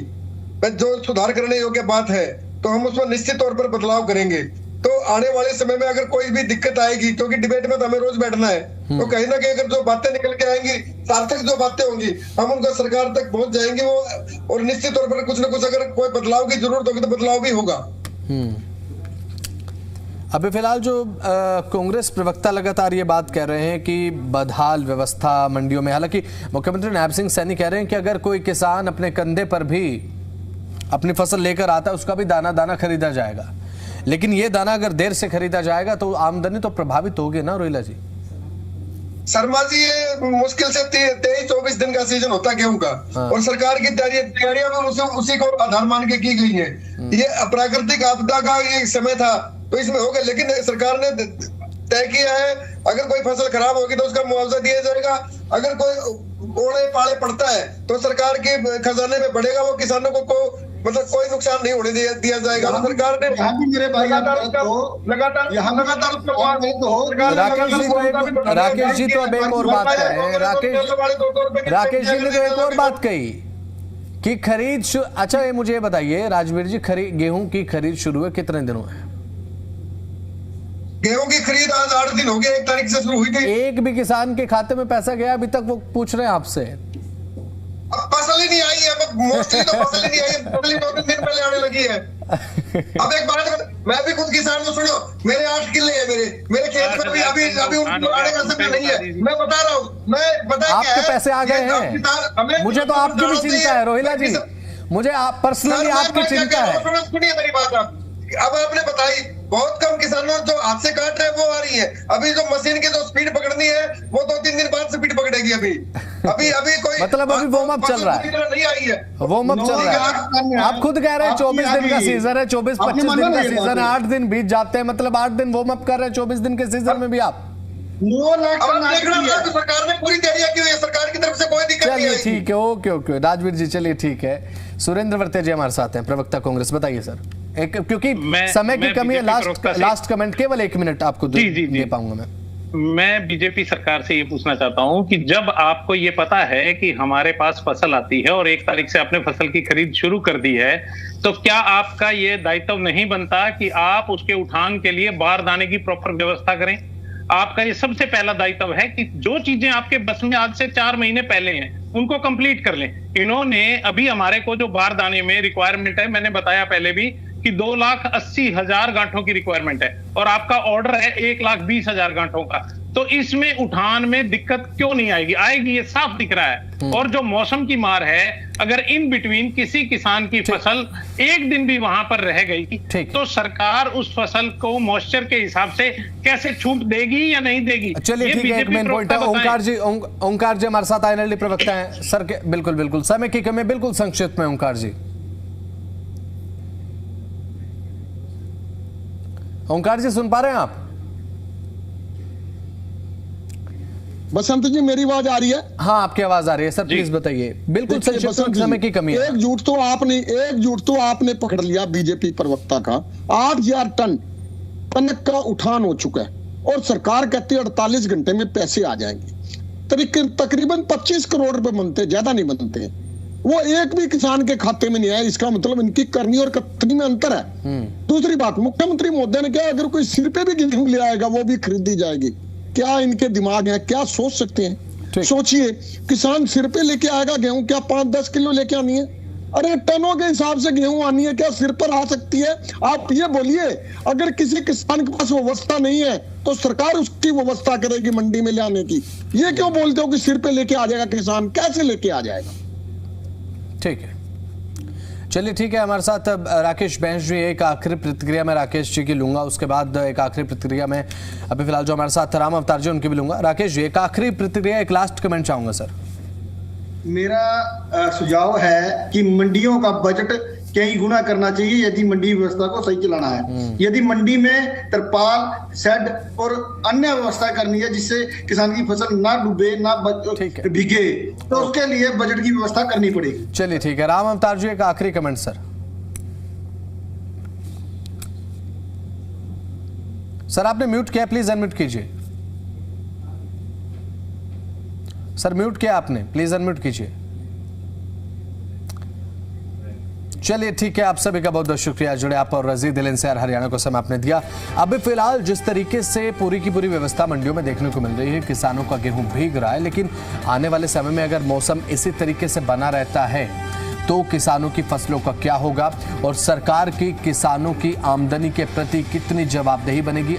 जो सुधार करने योग्य बात है तो हम उसमें निश्चित तौर पर बदलाव करेंगे। तो आने वाले समय में अगर कोई भी दिक्कत आएगी, क्योंकि डिबेट में तो हमें रोज बैठना है, तो कहीं ना कहीं अगर जो बातें निकल के आएंगी, सार्थक जो बातें होंगी, हम उनको सरकार तक पहुंच जाएंगे वो, और निश्चित तौर पर कुछ ना कुछ अगर कोई बदलाव की जरूरत होगी तो बदलाव भी होगा। अभी फिलहाल जो कांग्रेस प्रवक्ता लगातार ये बात कह रहे हैं कि बदहाल व्यवस्था मंडियों में, हालांकि मुख्यमंत्री नायब सिंह सैनी कह रहे हैं कि अगर कोई किसान अपने कंधे पर भी अपनी फसल लेकर आता है उसका भी दाना दाना खरीदा जाएगा, लेकिन ये दाना अगर देर से खरीदा जाएगा तो आमदनी तो प्रभावित होगी ना रोहिला जी। शर्मा जी, ये मुश्किल से 23-24 दिन का सीजन होता है गेहूं का, और सरकार की तैयारियां भी उसी को आधार मान के की गई है। ये प्राकृतिक आपदा का ये समय था तो इसमें हो गया, लेकिन सरकार ने तय किया है अगर कोई फसल खराब होगी तो उसका मुआवजा दिया जाएगा। अगर कोई ओले पाले पड़ता है तो सरकार के खजाने में बढ़ेगा, वो किसानों को मतलब कोई नुकसान नहीं होने दिया जाएगा। तो सरकार ने राकेश जी तो अब एक और बात कर रहे हैं। राकेश जी ने तो एक और बात कही कि खरीद अच्छा ये मुझे बताइए राजवीर जी, गेहूं की खरीद शुरू है कितने दिनों है? गेहूं की खरीद आज 8 दिन हो गए, 1 तारीख से शुरू हुई थी। एक भी किसान के खाते में पैसा गया अभी तक? वो पूछ रहे हैं आपसे। फसल ही नहीं आई है, मोस्टली तो फसल ही नहीं आई है, 2-3 दिन पहले आने लगी है। अब एक बात, मैं भी खुद किसान हूँ, सुनो, मेरे 8 किले हैं, मेरे खेत में भी अभी उनको आने का समय नहीं है। मैं बता रहा हूँ, मैं बता आपके पैसे आ गए हैं, मुझे तो आपकी भी चिंता है रोहिला जी, मुझे आप पर्सनली आपकी चिंता है। सुनिए मेरी बात, अब आपने बताई बहुत कम किसानों जो हाथ से काट रहे हैं वो आ रही है। अभी जो मशीन की जो स्पीड पकड़नी है वो 2-3 दिन बाद स्पीड पकड़ेगी। अभी कोई मतलब अभी वार्म अप चल रहा है, नहीं आई है, वार्म अप चल रहा है। आप खुद कह रहे हैं 24 दिन का सीजन है, 24-25 दिन का सीजन है, 8 दिन बीत जाते हैं, मतलब 8 दिन वार्म अप कर रहे हैं 24 दिन के सीजन में भी आप। 9 लाख सरकार ने पूरी तैयारी की हुई है, सरकार की तरफ से कोई दिक्कत नहीं है। ठीक है, ओके राजवीर जी, चलिए ठीक है। सुरेंद्र वर्ते जी हमारे साथ हैं, प्रवक्ता कांग्रेस, बताइए सर। क्योंकि समय की कमी है, लास्ट कमेंट केवल 1 मिनट आपको दे पाऊंगा मैं बीजेपी सरकार से ये पूछना चाहता हूं कि जब आपको ये पता है कि हमारे पास फसल आती है और 1 तारीख से आपने फसल की खरीद शुरू कर दी है, तो क्या आपका ये दायित्व नहीं बनता कि आप उसके उठान के लिए बारदाने की प्रॉपर व्यवस्था करें? आपका ये सबसे पहला दायित्व है कि जो चीजें आपके बस में आज से 4 महीने पहले हैं उनको कंप्लीट कर लें। इन्होंने अभी हमारे को जो बारदाने में रिक्वायरमेंट है, मैंने बताया पहले भी कि 2,80,000 गांठों की रिक्वायरमेंट है और आपका ऑर्डर है 1,20,000 गांठों का। तो इसमें उठान में दिक्कत क्यों नहीं आएगी? आएगी, ये साफ दिख रहा है। और जो मौसम की मार है, अगर इन बिटवीन किसी किसान की फसल 1 दिन भी वहां पर रह गई तो सरकार उस फसल को मॉइस्चर के हिसाब से कैसे छूट देगी या नहीं देगी? चलिए ठीक है, एक मेन पॉइंट है। ओंकार जी हमारे साथ आईएनएलडी प्रवक्ता हैं सर के, बिल्कुल समय की कमी, बिल्कुल संक्षिप्त में ओंकार जी। ओंकार जी सुन पा रहे हैं आप? बसंत जी मेरी आवाज आ रही है? हाँ आपकी आवाज आ रही है सर, प्लीज बताइए। बिल्कुल समय की कमी है। एकजुट तो आपने पकड़ लिया बीजेपी प्रवक्ता का। 8,000 टन कनक का उठान हो चुका है और सरकार कहती है 48 घंटे में पैसे आ जाएंगे। तकरीबन 25 करोड़ रुपए बनते हैं, ज्यादा नहीं बनते हैं। वो एक भी किसान के खाते में नहीं आया। इसका मतलब इनकी करनी और कथनी में अंतर है। दूसरी बात, मुख्यमंत्री महोदय ने कहा अगर कोई सिर पे भी गेहूं ले आएगा वो भी खरीदी जाएगी। क्या इनके दिमाग है? क्या सोच सकते हैं? सोचिए, किसान सिर पे लेके आएगा गेहूं, क्या 5-10 किलो लेके आनी है? अरे टनों के हिसाब से गेहूं आनी है, क्या सिर पर आ सकती है? आप ये बोलिए, अगर किसी किसान के पास व्यवस्था नहीं है तो सरकार उसकी व्यवस्था करेगी मंडी में ले आने की। ये क्यों बोलते हो कि सिर पे लेके आ जाएगा किसान? कैसे लेके आ जाएगा? ठीक है, चलिए ठीक है। हमारे साथ राकेश बैंस जी, एक आखिरी प्रतिक्रिया मैं राकेश जी की लूंगा, उसके बाद एक आखिरी प्रतिक्रिया मैं अभी फिलहाल जो हमारे साथ राम अवतार जी उनकी भी लूंगा। राकेश जी, एक आखिरी प्रतिक्रिया, एक लास्ट कमेंट चाहूंगा सर। मेरा सुझाव है कि मंडियों का बजट कई गुना करना चाहिए यदि मंडी व्यवस्था को सही चलाना है। यदि मंडी में तरपाल, शेड और अन्य व्यवस्था करनी है जिससे किसान की फसल ना डूबे ना भीगे, तो उसके लिए बजट की व्यवस्था करनी पड़ेगी। चलिए ठीक है। राम अवतार जी, एक आखिरी कमेंट सर। सर आपने म्यूट किया, प्लीज अनम्यूट कीजिए। सर म्यूट किया आपने, प्लीज अनम्यूट कीजिए। चलिए ठीक है, आप सभी का बहुत बहुत शुक्रिया जुड़े आप और रजी दिल एनसीआर हरियाणा को समय आपने दिया। अभी फिलहाल जिस तरीके से पूरी की पूरी व्यवस्था मंडियों में देखने को मिल रही है, किसानों का गेहूं भीग रहा है, लेकिन आने वाले समय में अगर मौसम इसी तरीके से बना रहता है तो किसानों की फसलों का क्या होगा और सरकार की किसानों की आमदनी के प्रति कितनी जवाबदेही बनेगी।